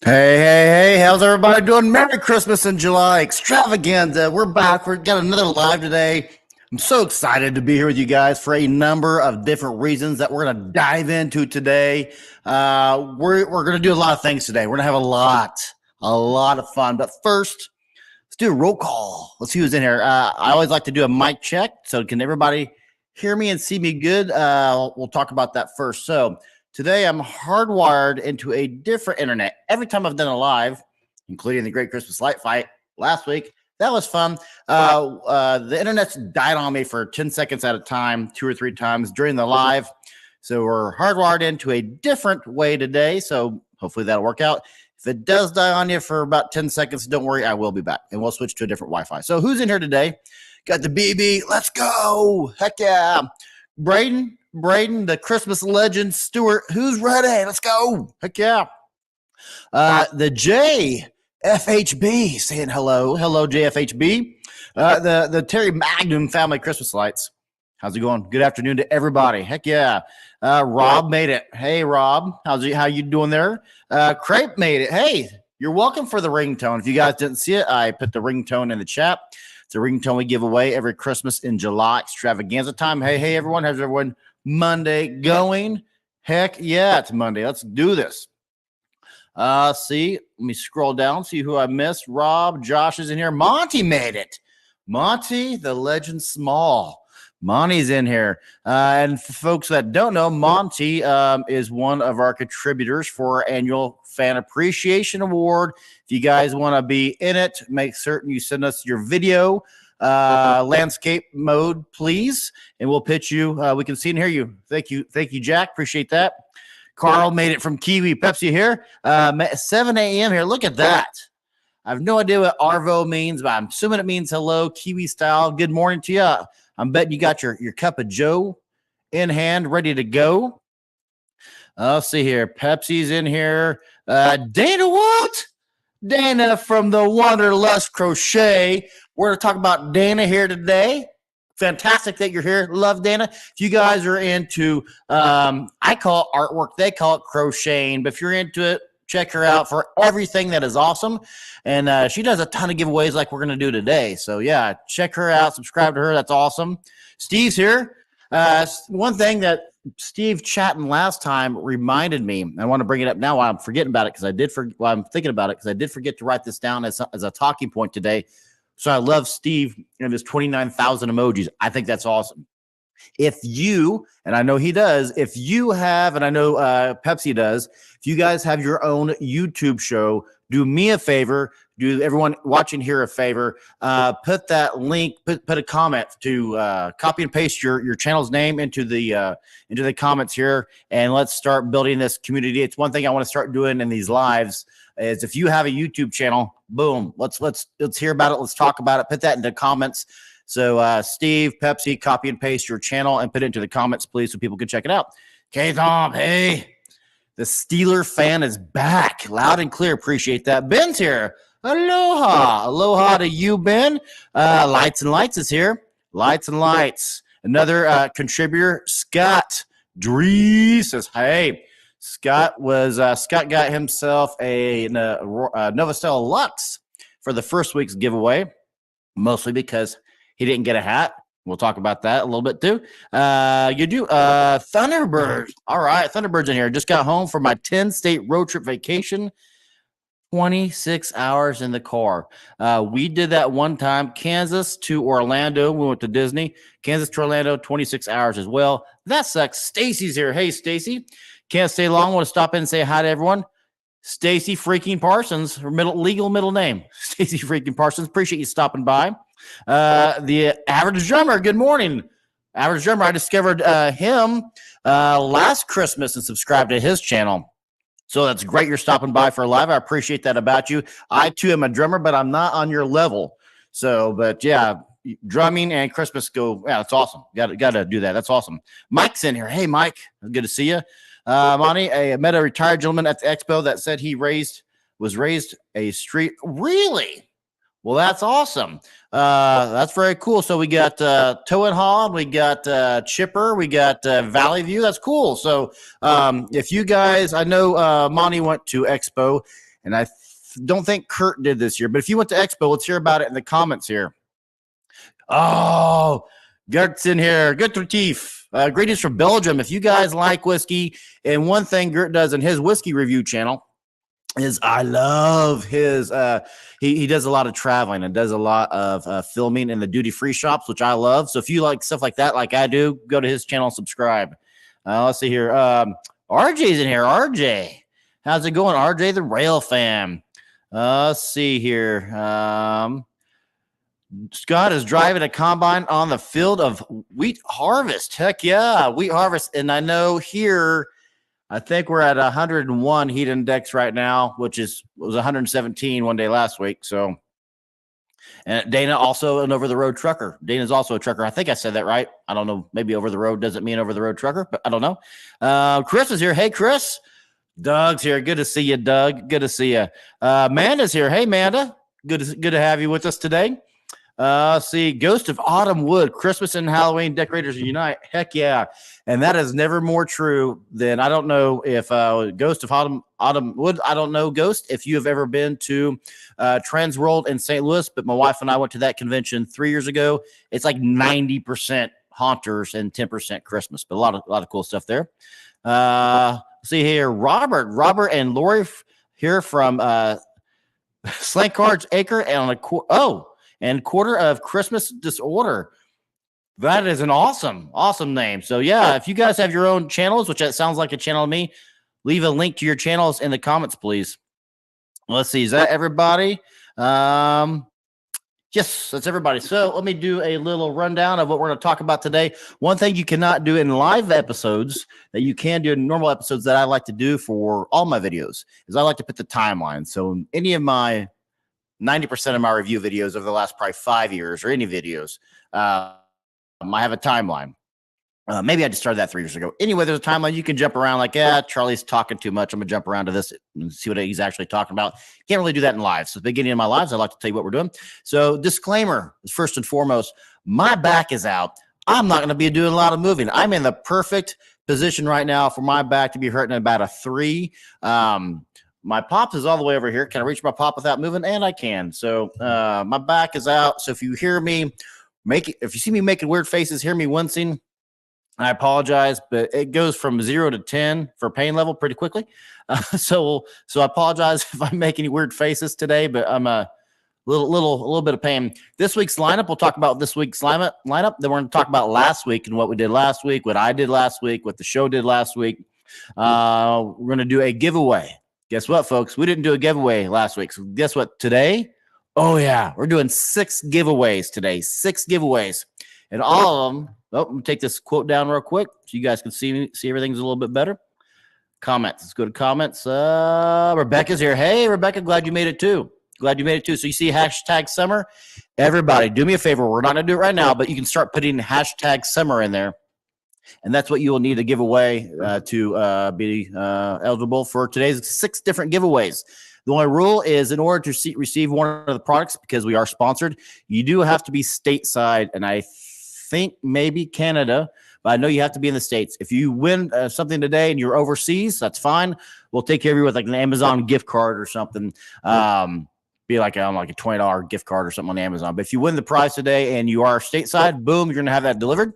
Hey, how's everybody doing? Merry Christmas in July, Extravaganza. We're back. We've got another live today. I'm so excited to be here with you guys for a number of different reasons that we're going to dive into today. We're going to do a lot of things today. We're going to have a lot of fun. But first, let's do a roll call. Let's see who's in here. I always like to do a mic check. So can everybody hear me and see me good? We'll talk about that first. So today, I'm hardwired into a different internet. Every time I've done a live, including the Great Christmas Light Fight last week, that was fun. The internet's died on me for 10 seconds at a time, 2 or 3 times during the live. So we're hardwired into a different way today. So hopefully that'll work out. If it does die on you for about 10 seconds, don't worry, I will be back. And we'll switch to a different Wi-Fi. So who's in here today? Got the BB. Let's go. Heck yeah. Braden, the Christmas legend, Stuart, who's ready? Let's go. Heck yeah. The JFHB saying hello. Hello, JFHB. The Terry Magnum family Christmas lights. How's it going? Good afternoon to everybody. Heck yeah. Rob made it. Hey, Rob. How you doing there? Crepe made it. Hey, you're welcome for the ringtone. If you guys didn't see it, I put the ringtone in the chat. It's a ringtone we give away every Christmas in July, Extravaganza time. Hey, everyone. How's everyone Monday going? Heck yeah, it's Monday. Let's do this. See, let me scroll down, see who I missed. Rob, Josh is in here. Monty made it. Monty, the legend small. Monty's in here. And for folks that don't know, Monty is one of our contributors for our annual Fan Appreciation Award. If you guys want to be in it, make certain you send us your video landscape mode, please, and we'll pitch you. We can see and hear you. Thank you, Jack. Appreciate that. Carl made it from Kiwi Pepsi here. 7 a.m. here. Look at that. I have no idea what Arvo means, but I'm assuming it means hello, Kiwi style. Good morning to you. I'm betting you got your cup of Joe in hand, ready to go. Let's see here. Pepsi's in here. Dana, what? Dana from the Wanderlust Crochet. We're going to talk about Dana here today. Fantastic that you're here. Love Dana. If you guys are into, I call it artwork. They call it crocheting. But if you're into it, check her out for everything that is awesome. And she does a ton of giveaways like we're going to do today. So, yeah, check her out. Subscribe to her. That's awesome. Steve's here. One thing that Steve chatting last time reminded me, I want to bring it up now while I'm forgetting about it because I'm thinking about it because I did forget to write this down as a talking point today. So I love Steve and his 29,000 emojis. I think that's awesome. If you, and I know he does, if you have, and I know Pepsi does, if you guys have your own YouTube show, do me a favor, do everyone watching here a favor, put that link, put a comment to copy and paste your channel's name into the comments here, and let's start building this community. It's one thing I want to start doing in these lives is if you have a YouTube channel, boom, let's hear about it. Let's talk about it. Put that into comments. So Steve, Pepsi, copy and paste your channel and put it into the comments, please, so people can check it out. Okay, Tom, hey, the Steeler fan is back, loud and clear. Appreciate that. Ben's here. Aloha to you, Ben. Lights and Lights is here. Lights and Lights. Another contributor, Scott Dree says, hey. Scott got himself a Novastella Lux for the first week's giveaway, mostly because he didn't get a hat. We'll talk about that a little bit too. You do Thunderbirds. All right, Thunderbirds in here. Just got home from my 10-state road trip vacation. 26 hours in the car. We did that one time. Kansas to Orlando. We went to Disney. Kansas to Orlando, 26 hours as well. That sucks. Stacy's here. Hey, Stacy. Can't stay long. Want to stop in and say hi to everyone. Stacy freaking Parsons, her legal middle name. Stacy freaking Parsons. Appreciate you stopping by. The Average Drummer. Good morning. Average Drummer. I discovered him last Christmas and subscribed to his channel. So that's great you're stopping by for a live. I appreciate that about you. I, too, am a drummer, but I'm not on your level. So, but, yeah, drumming and Christmas go. Yeah, that's awesome. Got to do that. That's awesome. Mike's in here. Hey, Mike, good to see you. Monty, I met a retired gentleman at the expo that said he was raised a street. Really? Well, that's awesome. That's very cool. So we got Toe and Haw, we got Chipper, we got Valley View. That's cool. So if you guys, I know Monty went to Expo, and I don't think Kurt did this year, but if you went to Expo, let's hear about it in the comments here. Oh, Gert's in here. Good Retief. Greetings from Belgium. If you guys like whiskey, and one thing Gert does in his whiskey review channel is I love his he does a lot of traveling and does a lot of filming in the duty-free shops, which I love. So if you like stuff like that, like I do, go to his channel and subscribe. Let's see here. RJ's in here. RJ, how's it going? RJ the Rail Fam. Let's see here. Scott is driving a combine on the field of wheat harvest. Heck yeah, wheat harvest. And I know here, I think we're at 101 heat index right now, which was 117 one day last week. So, and Dana also an over-the-road trucker. Dana's also a trucker. I think I said that right. I don't know. Maybe over-the-road doesn't mean over-the-road trucker, but I don't know. Chris is here. Hey, Chris. Doug's here. Good to see you, Doug. Good to see you. Amanda's here. Hey, Amanda. Good to have you with us today. See, Ghost of Autumn Wood, Christmas and Halloween decorators unite. Heck yeah. And that is never more true than, I don't know if Ghost of Autumn Wood, I don't know, Ghost, if you have ever been to Trans World in St. Louis, but my wife and I went to that convention 3 years ago. It's like 90% haunters and 10% Christmas, but a lot of cool stuff there. See here, Robert and Lori here from Slant Cards Acre and and Quarter of Christmas Disorder. That is an awesome name. So yeah, if you guys have your own channels, which that sounds like a channel to me, leave a link to your channels in the comments, please. Let's see. Is that everybody? Yes, that's everybody. So let me do a little rundown of what we're going to talk about today. One thing you cannot do in live episodes that you can do in normal episodes that I like to do for all my videos is I like to put the timeline. So any of my 90% of my review videos over the last probably 5 years or any videos, I have a timeline. Maybe I just started that 3 years ago. Anyway, there's a timeline. You can jump around like, Charlie's talking too much. I'm going to jump around to this and see what he's actually talking about. Can't really do that in live. So at the beginning of my lives, I like to tell you what we're doing. So disclaimer, first and foremost, my back is out. I'm not going to be doing a lot of moving. I'm in the perfect position right now for my back to be hurting at about a 3. My pops is all the way over here. Can I reach my pop without moving? And I can. So my back is out. So if you hear me if you see me making weird faces, hear me wincing, I apologize, but it goes from 0 to 10 for pain level pretty quickly. So I apologize if I make any weird faces today, but I'm a little bit of pain. This week's lineup, we'll talk about this week's lineup. Then we're going to talk about last week and what we did last week, what I did last week, what the show did last week. We're going to do a giveaway. Guess what, folks? We didn't do a giveaway last week. So guess what? Today, oh, yeah, we're doing 6 giveaways today. 6 giveaways. And all of them, let me take this quote down real quick so you guys can see everything's a little bit better. Comments. Let's go to comments. Rebecca's here. Hey, Rebecca, glad you made it too. So you see hashtag summer. Everybody, do me a favor. We're not going to do it right now, but you can start putting hashtag summer in there. And that's what you will need to give away to be eligible for today's 6 different giveaways. The only rule is in order to receive one of the products, because we are sponsored, you do have to be stateside, and I think maybe Canada, but I know you have to be in the States. If you win something today and you're overseas, that's fine. We'll take care of you with like an Amazon gift card or something. Be like a $20 gift card or something on Amazon. But if you win the prize today and you are stateside, boom, you're going to have that delivered.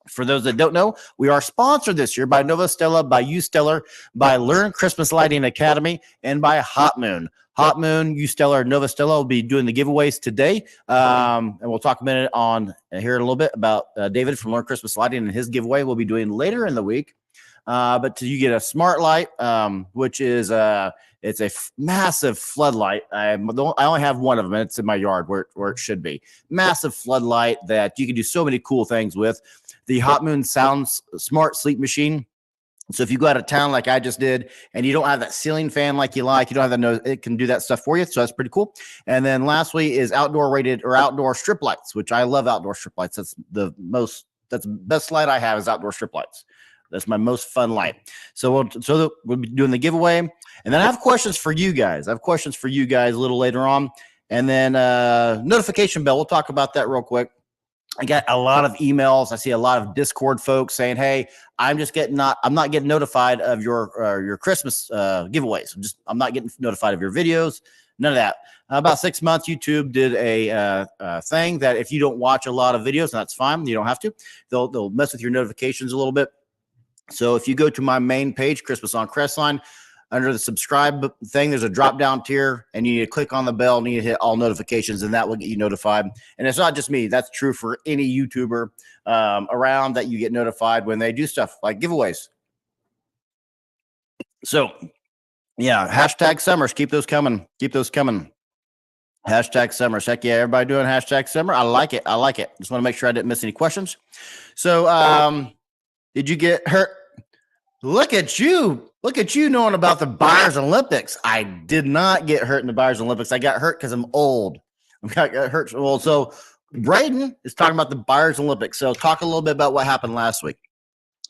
For those that don't know, we are sponsored this year by Nova Stella, by U Stellar, by Learn Christmas Lighting Academy, and by Hot Moon. Hot Moon, U Stellar, Nova Stella will be doing the giveaways today. And we'll talk a minute on here in a little bit about David from Learn Christmas Lighting and his giveaway we'll be doing later in the week. But you get a smart light, which is it's a massive floodlight. I only have one of them, and it's in my yard where it should be. Massive floodlight that you can do so many cool things with. The Hot Moon Sounds Smart Sleep Machine So if you go out of town like I just did, and you don't have that ceiling fan like you don't have that nose, it can do that stuff for you. So that's pretty cool. And then lastly is outdoor rated or outdoor strip lights, which I love outdoor strip lights. That's the best light I have is outdoor strip lights. That's my most fun light. So we'll be doing the giveaway, and then I have questions for you guys. I have questions for you guys a little later on, and then notification bell. We'll talk about that real quick. I got a lot of emails. I see a lot of Discord folks saying, "Hey, I'm not getting notified of your Christmas giveaways. I'm not getting notified of your videos. None of that." About 6 months, YouTube did a thing that if you don't watch a lot of videos, and that's fine, you don't have to. They'll mess with your notifications a little bit. So if you go to my main page, Christmas on Crestline, under the subscribe thing, there's a drop down tier, and you need to click on the bell, and you need to hit all notifications, and that will get you notified. And it's not just me. That's true for any YouTuber around, that you get notified when they do stuff like giveaways. So yeah, hashtag summers. Keep those coming. Keep those coming. Hashtag summers. Heck yeah, everybody doing hashtag summer. I like it. I like it. Just want to make sure I didn't miss any questions. So did you get hurt? Look at you. Look at you knowing about the Buyers Olympics. I did not get hurt in the Buyers Olympics. I got hurt because I'm old. I got hurt old. So Braden is talking about the Buyers Olympics. So talk a little bit about what happened last week.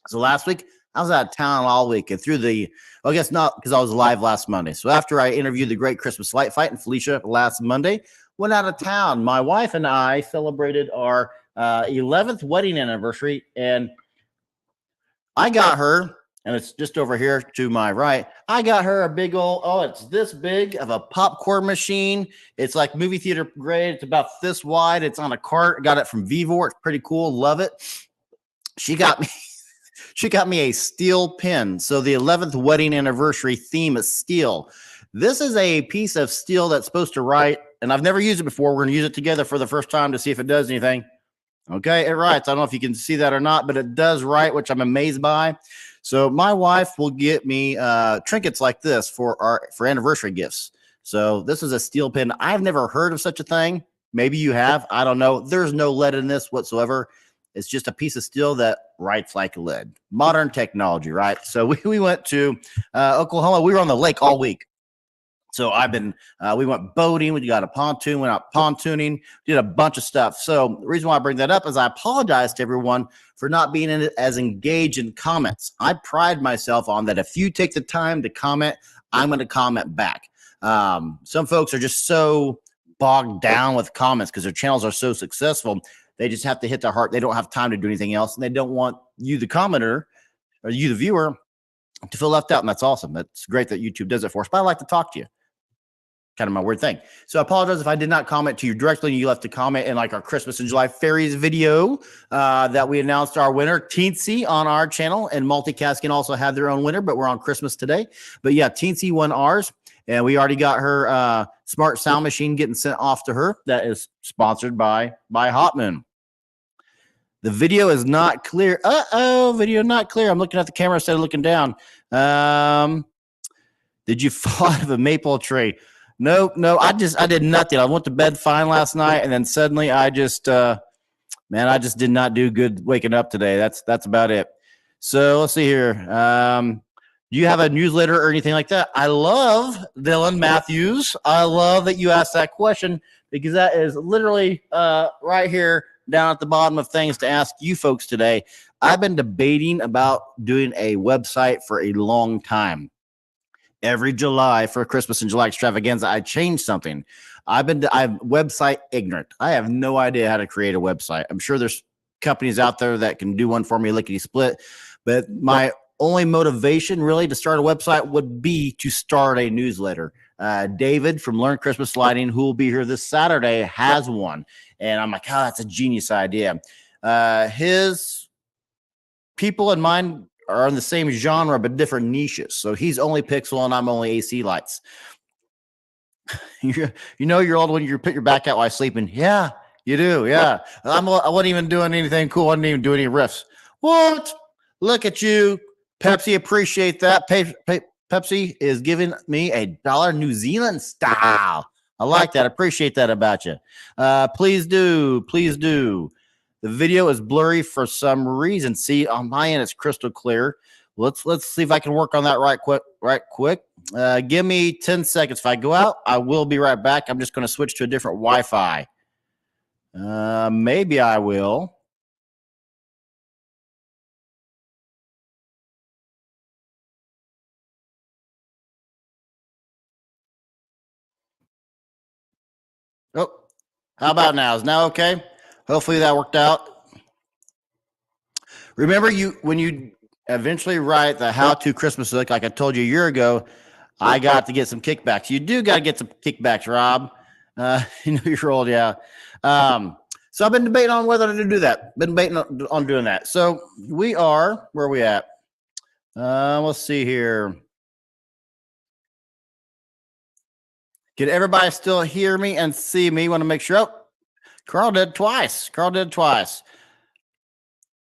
So last week, I was out of town all week, and I guess not, because I was live last Monday. So after I interviewed the Great Christmas Light Fight and Felicia last Monday, went out of town. My wife and I celebrated our 11th wedding anniversary, and I got her, and it's just over here to my right. I got her a big it's this big of a popcorn machine. It's like movie theater grade. It's about this wide. It's on a cart. Got it from Vivor. It's pretty cool. Love it. She got me a steel pen. So the 11th wedding anniversary theme is steel. This is a piece of steel that's supposed to write, and I've never used it before. We're going to use it together for the first time to see if it does anything. Okay, it writes. I don't know if you can see that or not, but it does write, which I'm amazed by. So my wife will get me trinkets like this for anniversary gifts. So this is a steel pen. I've never heard of such a thing. Maybe you have. I don't know. There's no lead in this whatsoever. It's just a piece of steel that writes like lead. Modern technology, right? So we went to Oklahoma. We were on the lake all week. So we went boating. We got a pontoon, went out pontooning, did a bunch of stuff. So the reason why I bring that up is I apologize to everyone for not being as engaged in comments. I pride myself on that. If you take the time to comment, I'm going to comment back. Some folks are just so bogged down with comments because their channels are so successful. They just have to hit their heart. They don't have time to do anything else. And they don't want you, the commenter, or you, the viewer, to feel left out. And that's awesome. That's great that YouTube does it for us. But I like to talk to you. Kind of my weird thing. So I apologize if I did not comment to you directly. You left a comment in like our Christmas and July Fairies video that we announced our winner, Teensy, on our channel. And Multicast can also have their own winner, but we're on Christmas today. But yeah, Teensy won ours. And we already got her smart sound machine getting sent off to her. That is sponsored by Hotman. The video is not clear. Video not clear. I'm looking at the camera instead of looking down. Did you fall out of a maple tree? No. I did nothing. I went to bed fine last night, and then suddenly I just did not do good waking up today. That's about it. So let's see here. Do you have a newsletter or anything like that? I love Dylan Matthews. I love that you asked that question because that is literally right here down at the bottom of things to ask you folks today. I've been debating about doing a website for a long time. Every July for Christmas and July Extravaganza, I change something. I'm website ignorant. I have no idea how to create a website. I'm sure there's companies out there that can do one for me, lickety split. But my only motivation really to start a website would be to start a newsletter. David from Learn Christmas Lighting, who will be here this Saturday, has one. And I'm like, that's a genius idea. His people and mine are in the same genre, but different niches. So he's only pixel and I'm only AC lights. You know you're old when you put your back out while sleeping. Yeah, you do. Yeah. I wasn't even doing anything cool. I wasn't even doing any riffs. What? Look at you. Pepsi, appreciate that. Pepsi is giving me $1 New Zealand style. I like that. Appreciate that about you. Please do. Please do. The video is blurry for some reason. See, on my end, it's crystal clear. let's see if I can work on that right quick. Give me 10 seconds. If I go out, I will be right back. I'm just going to switch to a different Wi-Fi. Maybe I will. Oh, how about now? Is now okay? Hopefully that worked out. Remember, when you eventually write the how-to Christmas book, like I told you a year ago, I got to get some kickbacks. You do got to get some kickbacks, Rob. You're old, yeah. So I've been debating on whether to do that. Been debating on doing that. So we are, where are we at? Let's see here. Can everybody still hear me and see me? Want to make sure. Oh, Carl did twice. I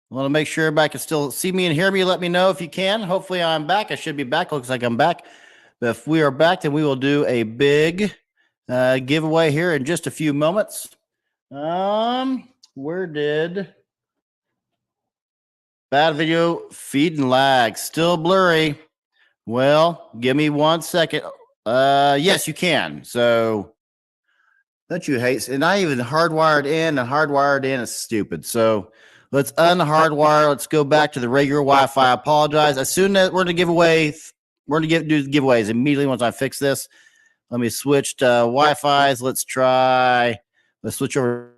want to make sure everybody can still see me and hear me. Let me know if you can. Hopefully I'm back. I should be back. Looks like I'm back. But if we are back, then we will do a big giveaway here in just a few moments. Where did bad video feed and lag? Still blurry. Well, give me 1 second. Yes, you can. So don't you hate? And I even hardwired in, and hardwired in is stupid. So let's unhardwire. Let's go back to the regular Wi-Fi. I apologize. As soon as we're going to give away, we're going to do the giveaways immediately once I fix this. Let me switch to Wi-Fi's. Let's switch over.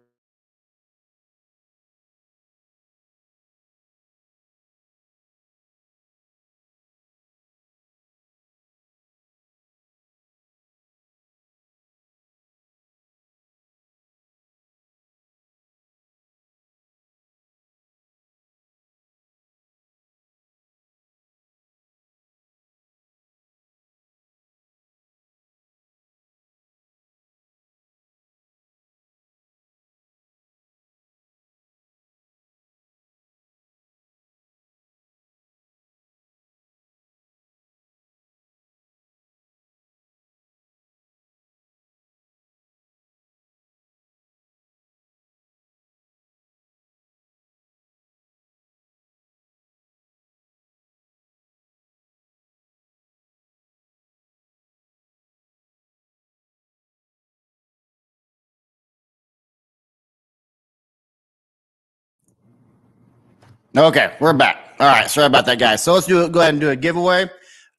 Okay, we're back. All right, sorry about that, guys. So let's go ahead and do a giveaway.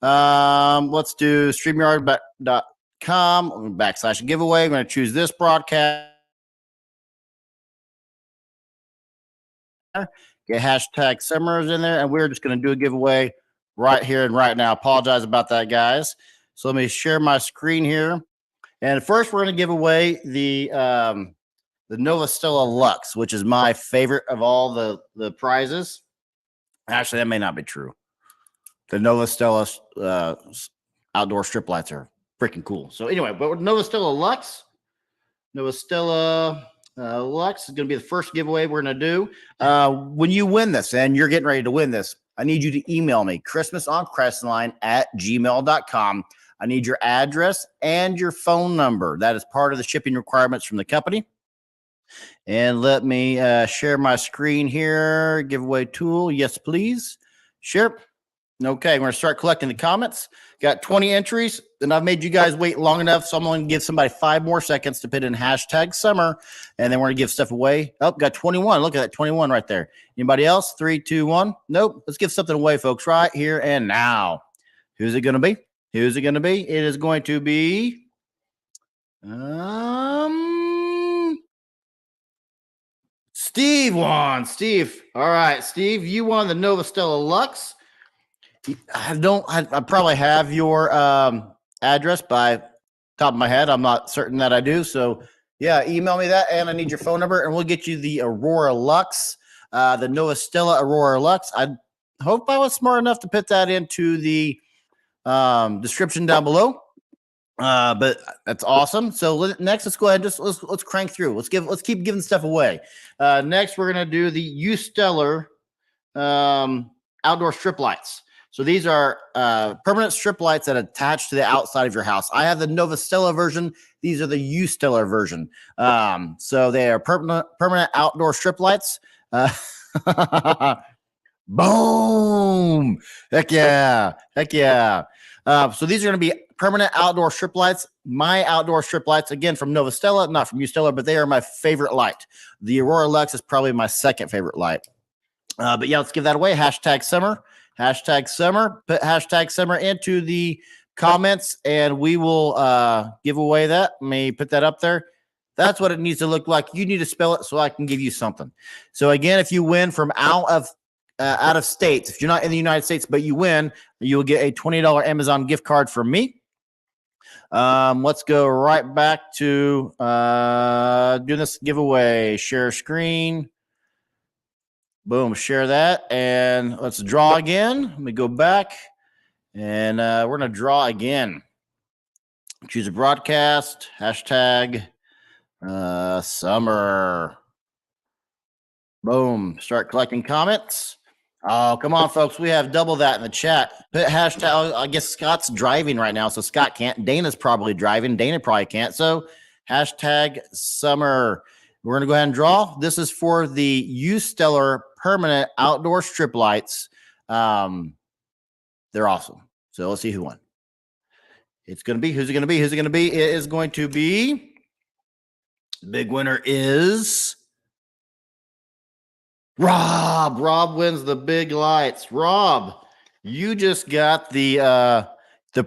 Let's do StreamYard.com/giveaway. I'm going to choose this broadcast. Get hashtag Summers in there, and we're just going to do a giveaway right here and right now. Apologize about that, guys. So let me share my screen here. And first, we're going to give away the Nova Stella Lux, which is my favorite of all the prizes. Actually, that may not be true. The Nova Stella outdoor strip lights are freaking cool. So anyway, but Nova Stella Lux is going to be the first giveaway we're going to do. When you win this and you're getting ready to win this, I need you to email me, christmasoncrestline@gmail.com. I need your address and your phone number. That is part of the shipping requirements from the company. And let me share my screen here. Giveaway tool. Yes, please. Share. Okay, we're going to start collecting the comments. Got 20 entries, and I've made you guys wait long enough, so I'm going to give somebody 5 more seconds to put in hashtag summer, and then we're going to give stuff away. Oh, got 21. Look at that, 21 right there. Anybody else? 3, 2, 1. Nope. Let's give something away, folks, right here and now. Who's it going to be? It is going to be Steve won. Steve. All right, Steve, you won the Nova Stella Lux. I probably have your address by top of my head. I'm not certain that I do. So yeah, email me that, and I need your phone number, and we'll get you the Aurora Lux, the Nova Stella Aurora Lux. I hope I was smart enough to put that into the description down below. But that's awesome. So next, let's go ahead and let's crank through. Let's keep giving stuff away. Next, we're gonna do the U-Stellar outdoor strip lights. So these are permanent strip lights that attach to the outside of your house. I have the Nova Stella version. These are the U-Stellar version. So they are permanent outdoor strip lights. Boom. Heck yeah. Heck yeah. So these are going to be permanent outdoor strip lights. My outdoor strip lights, again, from Nova Stella, not from Stella, but they are my favorite light. The Aurora Lux is probably my second favorite light. But yeah, let's give that away. Hashtag summer. Hashtag summer. Put hashtag summer into the comments, and we will give away that. May put that up there. That's what it needs to look like. You need to spell it so I can give you something. So again, if you win from out of states, if you're not in the United States but you win, you will get a $20 Amazon gift card from me. Let's go right back to doing this giveaway. Share screen. Boom, share that, and let's draw again. Let me go back, and we're going to draw again. Choose a broadcast, hashtag summer. Boom, start collecting comments. Oh, come on, folks. We have double that in the chat. Put hashtag, I guess Scott's driving right now, so Scott can't. Dana's probably driving. Dana probably can't. So hashtag summer. We're going to go ahead and draw. This is for the Stellar permanent outdoor strip lights. They're awesome. So let's see who won. It's going to be, who's it going to be? Who's it going to be? It is going to be, the big winner is Rob. Rob wins the big lights. Rob, you just got the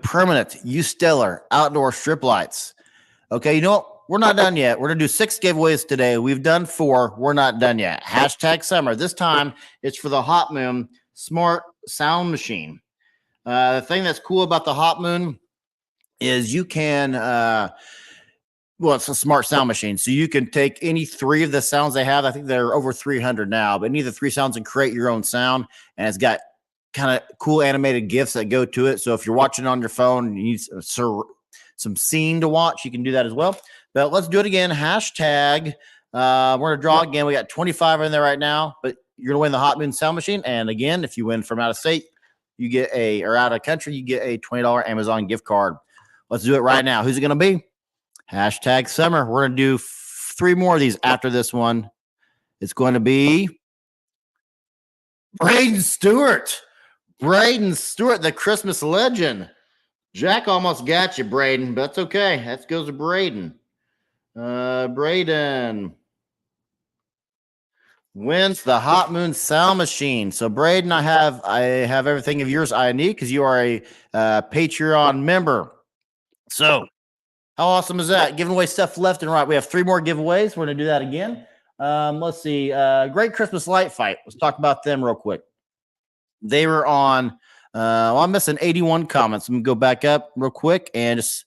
permanent Stellar outdoor strip lights. Okay, you know what? We're not done yet. We're going to do 6 giveaways today. We've done 4. We're not done yet. Hashtag summer. This time, it's for the Hot Moon Smart Sound Machine. The thing that's cool about the Hot Moon is you can, well, it's a smart sound machine. So you can take any 3 of the sounds they have. I think they're over 300 now, but any of the 3 sounds and create your own sound. And it's got kind of cool animated GIFs that go to it. So if you're watching on your phone and you need some scene to watch, you can do that as well. But let's do it again. Hashtag. We're going to draw again. We got 25 in there right now, but you're going to win the Hot Moon Sound Machine. And again, if you win from out of state, you get or out of country, you get a $20 Amazon gift card. Let's do it right now. Who's it going to be? Hashtag summer. We're going to do 3 more of these after this one. It's going to be Braden Stewart. Braden Stewart, the Christmas legend. Jack almost got you, Braden, but that's okay. That goes to Braden. Braden wins the Hot Moon Sound Machine. So, Braden, I have everything of yours I need because you are a Patreon member. So, how awesome is that? Giving away stuff left and right. We have 3 more giveaways. We're going to do that again. Let's see. Great Christmas Light Fight. Let's talk about them real quick. They were on. I'm missing 81 comments. I'm going to go back up real quick and just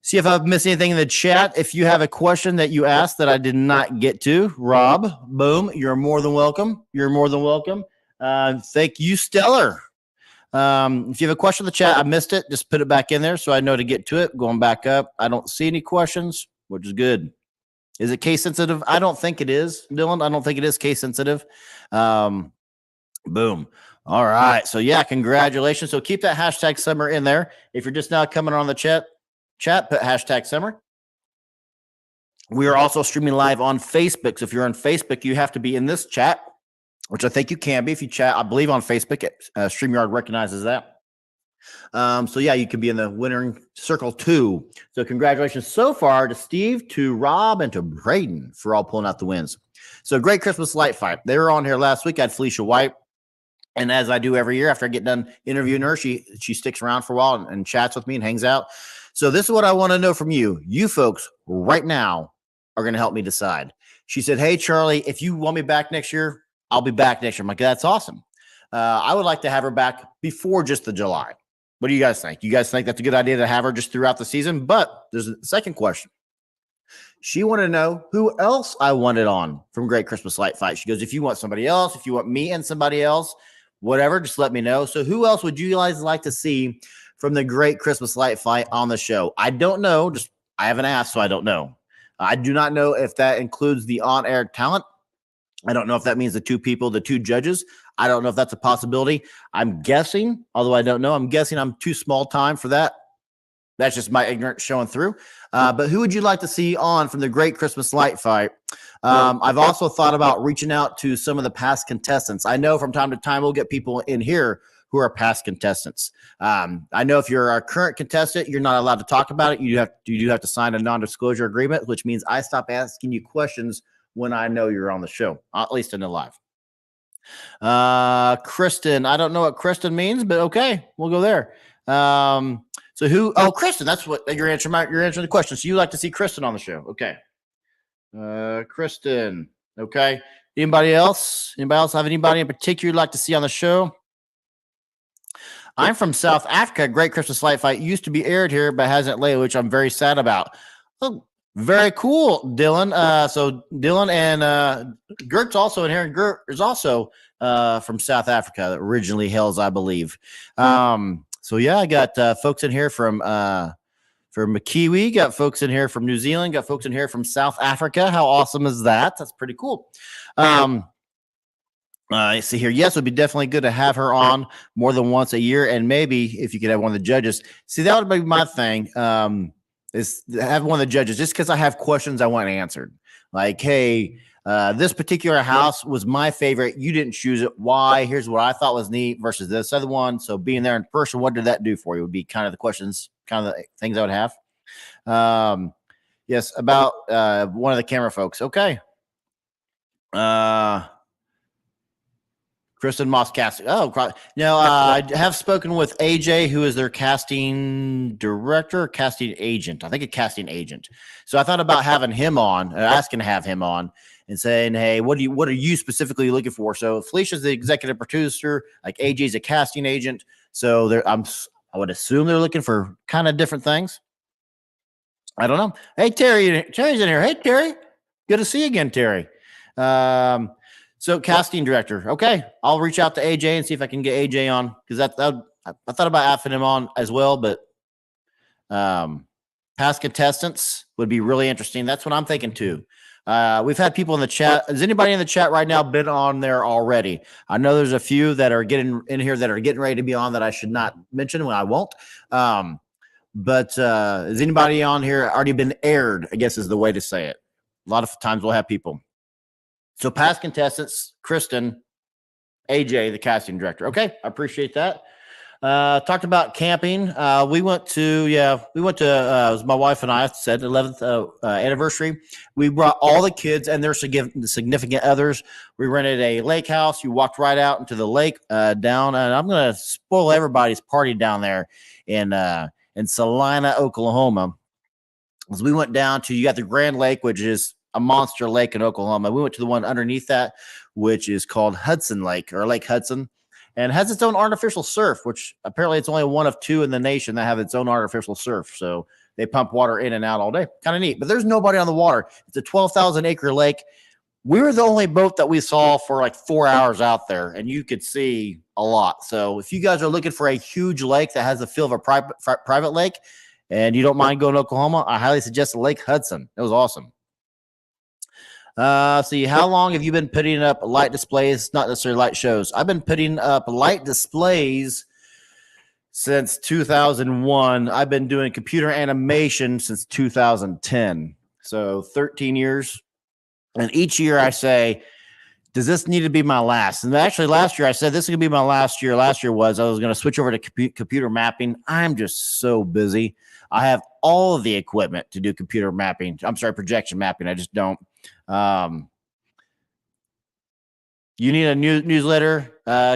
see if I've missed anything in the chat. If you have a question that you asked that I did not get to, Rob, boom, you're more than welcome. You're more than welcome. Thank you, Stellar. If you have a question in the chat, I missed it. Just put it back in there so I know to get to it. Going back up. I don't see any questions, which is good. Is it case sensitive? I don't think it is, Dylan. I don't think it is case sensitive. Boom. All right. So yeah, congratulations. So keep that hashtag summer in there. If you're just now coming on the chat, put hashtag summer. We are also streaming live on Facebook. So if you're on Facebook, you have to be in this chat, which I think you can be if you chat. I believe on Facebook, StreamYard recognizes that. So yeah, you can be in the winning circle too. So congratulations so far to Steve, to Rob, and to Braden for all pulling out the wins. So great Christmas light fight. They were on here last week. I had Felicia White. And as I do every year, after I get done interviewing her, she sticks around for a while and chats with me and hangs out. So this is what I want to know from you. You folks right now are going to help me decide. She said, hey, Charlie, if you want me back next year, I'll be back next year. I'm like, that's awesome. I would like to have her back before just the July. What do you guys think? You guys think that's a good idea to have her just throughout the season? But there's a second question. She wanted to know who else I wanted on from Great Christmas Light Fight. She goes, if you want somebody else, if you want me and somebody else, whatever, just let me know. So who else would you guys like to see from the Great Christmas Light Fight on the show? I don't know. I haven't asked, so I don't know. I do not know if that includes the on-air talent. I don't know if that means the 2 people, the 2 judges. I don't know if that's a possibility. I'm guessing, although I don't know, I'm guessing I'm too small time for that. That's just my ignorance showing through. But who would you like to see on from the Great Christmas Light Fight? I've also thought about reaching out to some of the past contestants. I know from time to time we'll get people in here who are past contestants. I know if you're a current contestant, you're not allowed to talk about it. You do have to sign a non-disclosure agreement, which means I stop asking you questions when I know you're on the show, at least in the live. Kristen, I don't know what Kristen means, but okay, we'll go there. So who? Oh, Kristen, that's what you're answering. You're answering the question. So you like to see Kristen on the show? Okay. Kristen. Okay. Anybody else? Anybody else have anybody in particular you'd like to see on the show? I'm from South Africa. Great Christmas Light Fight used to be aired here, but hasn't lately, which I'm very sad about. Oh, very cool, Dylan. So Dylan and Gert's also in here, and Gert is also from South Africa, originally hails, I believe. So yeah, I got folks in here from Kiwi, got folks in here from New Zealand, got folks in here from South Africa. How awesome is that? That's pretty cool. I see here. Yes, it would be definitely good to have her on more than once a year, and maybe if you could have one of the judges. See, that would be my thing. Is have one of the judges just because I have questions I want answered. Like, hey, this particular house was my favorite. You didn't choose it. Why? Here's what I thought was neat versus this other one. So being there in person, what did that do for you? Would be kind of the questions, kind of the things I would have. Yes, about one of the camera folks. Okay. Kristen Moss casting. Oh, no, I have spoken with AJ, who is their casting director, casting agent. I think a casting agent. So I thought about having him on, asking to have him on, and saying, "Hey, what are you specifically looking for?" So Felicia's the executive producer, like AJ's a casting agent. So I would assume they're looking for kind of different things. I don't know. Hey, Terry's in here. Hey, Terry, good to see you again, Terry. So casting director. Okay. I'll reach out to AJ and see if I can get AJ on, because I thought about having him on as well, but past contestants would be really interesting. That's what I'm thinking too. We've had people in the chat. Has anybody in the chat right now been on there already? I know there's a few that are getting in here that are getting ready to be on that I should not mention when I won't. But has anybody on here already been aired, I guess is the way to say it. A lot of times we'll have people. So past contestants, Kristen, AJ, the casting director. Okay, I appreciate that. Talked about camping. We went to it was my wife and I said 11th anniversary. We brought all the kids and their significant others. We rented a lake house. You walked right out into the lake down, and I'm going to spoil everybody's party down there in Salina, Oklahoma. As we went down to, you got the Grand Lake, which is a monster lake in Oklahoma. We went to the one underneath that, which is called Hudson Lake, or Lake Hudson, and has its own artificial surf, which apparently it's only one of two in the nation that have its own artificial surf. So they pump water in and out all day. Kind of neat, but there's nobody on the water. It's a 12,000 acre lake. We were the only boat that we saw for like 4 hours out there, and you could see a lot. So if you guys are looking for a huge lake that has the feel of a private lake, and you don't mind going to Oklahoma, I highly suggest Lake Hudson. It was awesome. See, how long have you been putting up light displays? Not necessarily light shows. I've been putting up light displays since 2001. I've been doing computer animation since 2010. So 13 years. And each year I say, does this need to be my last? And actually last year I said, this is going to be my last year. Last year I was going to switch over to computer mapping. I'm just so busy. I have all of the equipment to do computer mapping. I'm sorry, projection mapping. I just don't. You need a newsletter.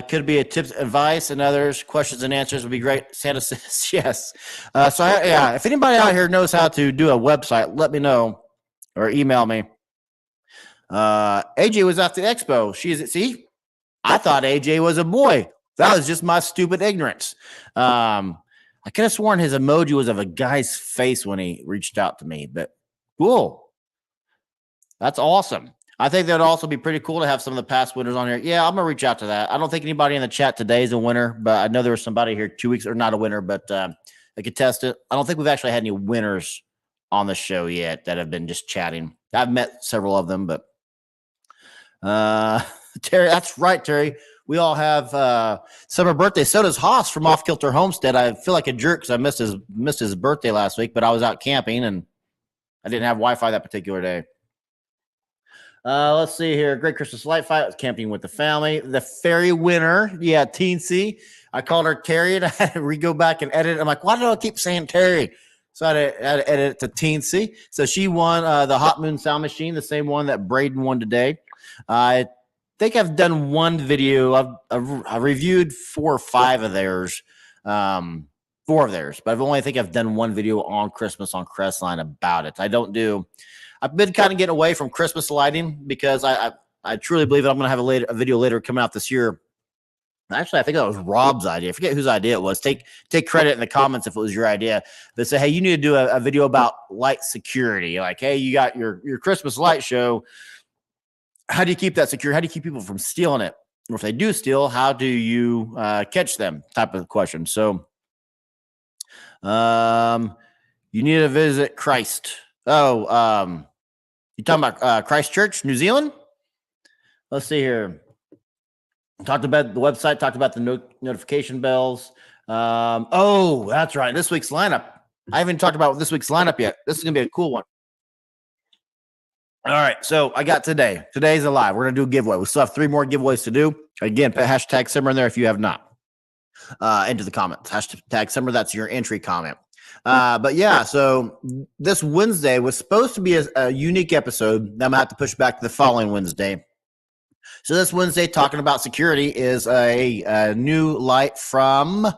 Could be a tips, advice, and others. Questions and answers would be great. Santa says yes. If anybody out here knows how to do a website, let me know or email me. AJ was at the expo. See, I thought AJ was a boy. That was just my stupid ignorance. I could have sworn his emoji was of a guy's face when he reached out to me, but cool. That's awesome. I think that would also be pretty cool to have some of the past winners on here. Yeah, I'm going to reach out to that. I don't think anybody in the chat today is a winner, but I know there was somebody here 2 weeks, or not a winner, but I could test it. I don't think we've actually had any winners on the show yet that have been just chatting. I've met several of them, but Terry, that's right, Terry. We all have summer birthdays. So does Haas from Off Kilter Homestead. I feel like a jerk because I missed his birthday last week, but I was out camping and I didn't have Wi-Fi that particular day. Let's see here. Great Christmas light fight. I was camping with the family. The fairy winner, yeah, Teensy. I called her Terry, and I had to go back and edit. I'm like, why do I keep saying Terry? So I had to edit it to Teensy. So she won the Hot Moon Sound Machine, the same one that Braden won today. I think I've done one video. I've reviewed 4 or 5 of theirs, 4 of theirs, but I think I've done one video on Christmas on Crestline about it. I've been kind of getting away from Christmas lighting because I truly believe that I'm going to have a video later coming out this year. Actually, I think that was Rob's idea. I forget whose idea it was. Take credit in the comments if it was your idea. But say, hey, you need to do a video about light security. Like, hey, you got your Christmas light show. How do you keep that secure? How do you keep people from stealing it? Or if they do steal, how do you catch them? Type of question. So, you need to visit Christ. Oh, you talking about Christchurch, New Zealand? Let's see here. Talked about the website, talked about the notification bells. Oh, that's right. This week's lineup. I haven't talked about this week's lineup yet. This is going to be a cool one. All right. So I got today. Today's alive. We're going to do a giveaway. We still have 3 more giveaways to do. Again, put hashtag Summer in there if you have not. Into the comments. Hashtag Summer. That's your entry comment. But yeah, so this Wednesday was supposed to be a unique episode. I'm going to have to push back to the following Wednesday. So this Wednesday, talking about security, is a new light from,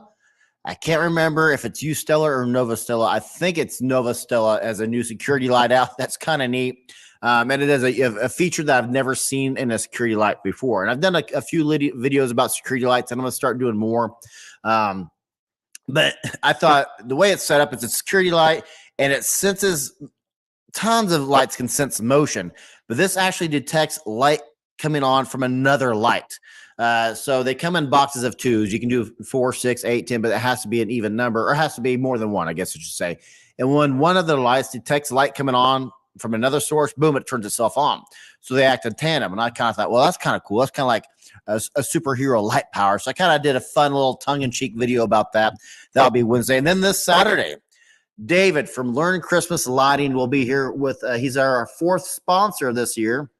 I can't remember if it's Stellar or Nova Stella. I think it's Nova Stella as a new security light out. That's kind of neat. And it is a feature that I've never seen in a security light before. And I've done a few videos about security lights, and I'm going to start doing more. But I thought the way it's set up, it's a security light, and it senses tons of lights can sense motion. But this actually detects light coming on from another light. So they come in boxes of 2s. You can do 4, 6, 8, 10, but it has to be an even number, or it has to be more than 1, I guess I should say. And when one of the lights detects light coming on from another source, boom, it turns itself on. So they act in tandem. And I kind of thought, well, that's kind of cool. That's kind of like a superhero light power. So I kind of did a fun little tongue-in-cheek video about that. That'll be Wednesday. And then this Saturday, David from Learn Christmas Lighting will be here with, he's our 4th sponsor this year.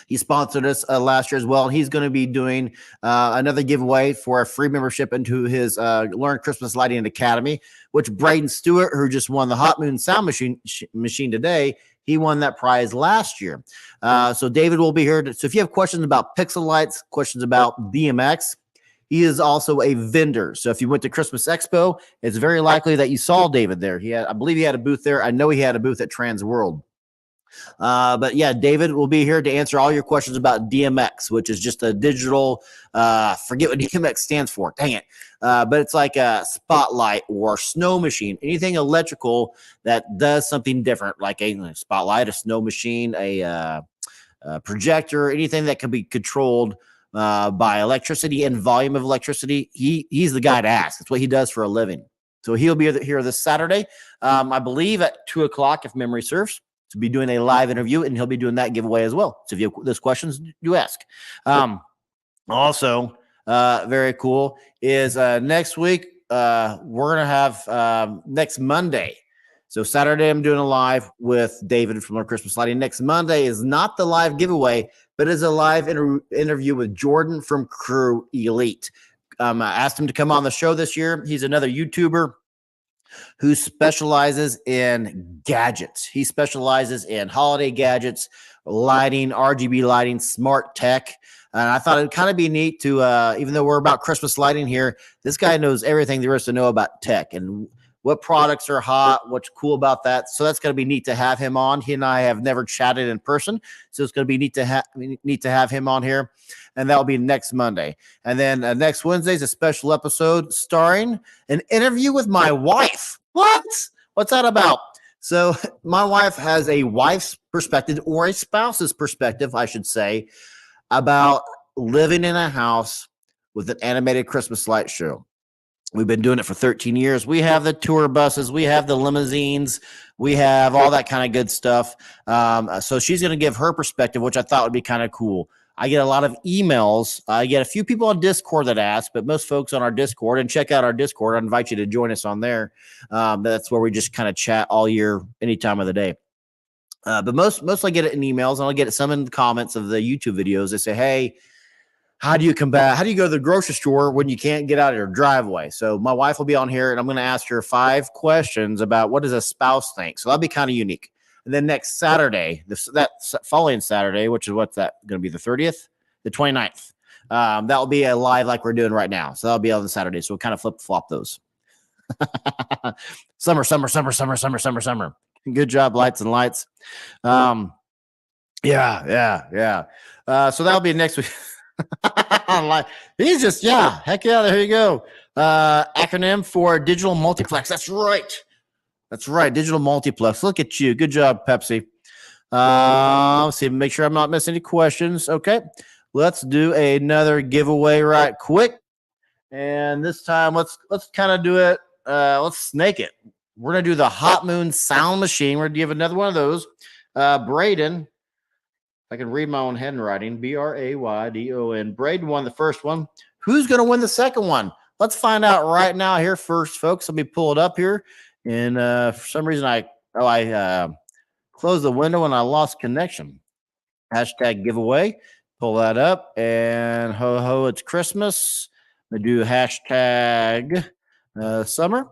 He sponsored us last year as well. And he's going to be doing another giveaway for a free membership into his Learn Christmas Lighting Academy, which Braden Stewart, who just won the Hot Moon Sound Machine today, he won that prize last year. So David will be here. So if you have questions about pixel lights, questions about DMX, he is also a vendor. So if you went to Christmas Expo, it's very likely that you saw David there. I believe he had a booth there. I know he had a booth at Trans World. But yeah, David will be here to answer all your questions about DMX, which is just a digital, forget what DMX stands for. Dang it. But it's like a spotlight or snow machine, anything electrical that does something different, like a spotlight, a snow machine, a projector, anything that can be controlled by electricity and volume of electricity. He's the guy to ask. That's what he does for a living. So he'll be here this Saturday, I believe at 2:00, if memory serves, to be doing a live interview, and he'll be doing that giveaway as well. So if you have those questions, you ask. Also, very cool is next week, we're going to have next Monday. So Saturday, I'm doing a live with David from our Christmas Lighting. Next Monday is not the live giveaway, but is a live interview with Jordan from Crew Elite. I asked him to come on the show this year. He's another YouTuber who specializes in gadgets. He specializes in holiday gadgets, lighting, RGB lighting, smart tech. And I thought it'd kind of be neat to, even though we're about Christmas lighting here, this guy knows everything there is to know about tech and what products are hot, what's cool about that. So that's going to be neat to have him on. He and I have never chatted in person, so it's going to be neat to have him on here. And that'll be next Monday. And then next Wednesday is a special episode starring an interview with my wife. What? What's that about? So my wife has a wife's perspective, or a spouse's perspective, I should say, about living in a house with an animated Christmas light show. We've been doing it for 13 years. We have the tour buses. We have the limousines. We have all that kind of good stuff. So she's going to give her perspective, which I thought would be kind of cool. I get a lot of emails. I get a few people on Discord that ask, but most folks on our Discord, and check out our Discord. I invite you to join us on there. That's where we just kind of chat all year, any time of the day. But mostly I get it in emails, and I'll get some in the comments of the YouTube videos. They say, hey, how do you go to the grocery store when you can't get out of your driveway? So my wife will be on here, and I'm going to ask her 5 questions about what does a spouse think. So that'll be kind of unique. And then next Saturday, that following Saturday, which is what's that going to be, the 30th, the 29th. That will be a live like we're doing right now. So that'll be on the Saturday. So we'll kind of flip flop those. Summer. Good job, lights and lights. Yeah. So that'll be next week. He's just, heck yeah, there you go. Acronym for digital multiplex. That's right, digital multiplex. Look at you. Good job, Pepsi. Let's see, make sure I'm not missing any questions. Okay, let's do another giveaway right quick, and this time let's kind of do it. Let's snake it. We're gonna do the Hot Moon Sound Machine. We're gonna give another one of those. Braden, I can read my own handwriting. Braydon. Braden won the first one. Who's going to win the second one? Let's find out right now here first, folks. Let me pull it up here. And for some reason, I closed the window and I lost connection. Hashtag giveaway. Pull that up. And ho, it's Christmas. We do hashtag summer.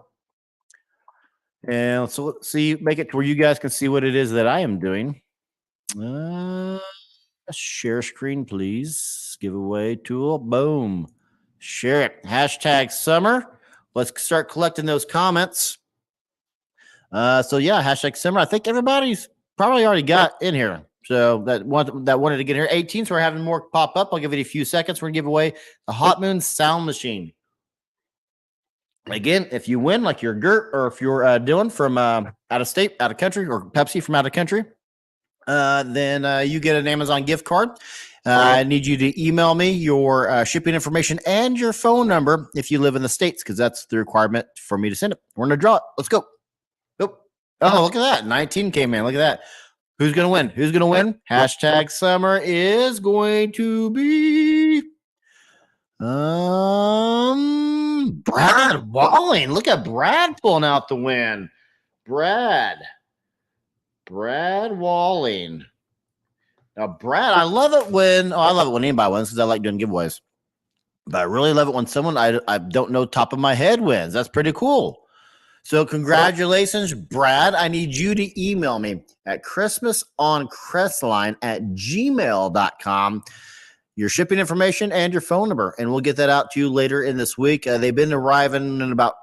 And so let's see, make it to where you guys can see what it is that I am doing. Share screen, please. Giveaway tool. Boom. Share it. Hashtag summer. Let's start collecting those comments. Hashtag summer. I think everybody's probably already got in here. So that wanted to get here. 18. So we're having more pop up. I'll give it a few seconds. We're gonna give away the Hot Moon Sound Machine. Again, if you win, like you're Gert, or if you're Dylan from out of state, out of country, or Pepsi from out of country, then you get an Amazon gift card. I need you to email me your shipping information and your phone number if you live in the States, because that's the requirement for me to send it. We're going to draw it. Let's go. Nope. Oh, look at that. 19 came in. Look at that. Who's going to win? Hashtag summer is going to be Brad Walling. Look at Brad pulling out the win. Brad Walling. Now, Brad, I love it when anybody wins, because I like doing giveaways. But I really love it when someone I don't know top of my head wins. That's pretty cool. So congratulations, Brad. I need you to email me at christmasoncrestline@gmail.com. Your shipping information and your phone number, and we'll get that out to you later in this week. They've been arriving in about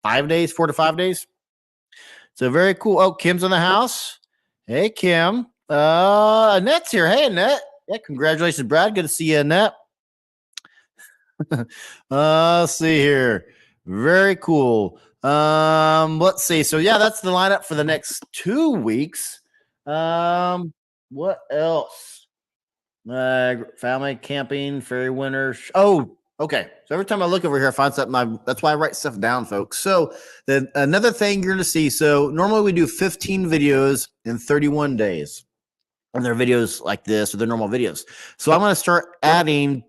4 to 5 days. So very cool. Oh, Kim's in the house. Hey, Kim. Annette's here. Hey, Annette. Yeah, congratulations, Brad. Good to see you, Annette. Let's see here. Very cool. Let's see. So, that's the lineup for the next 2 weeks. What else? Family camping, fairy winter. Oh, okay. So every time I look over here, I find something. That's why I write stuff down, folks. So another thing you're going to see. So normally we do 15 videos in 31 days. And they're videos like this, or they're normal videos. So I'm going to start adding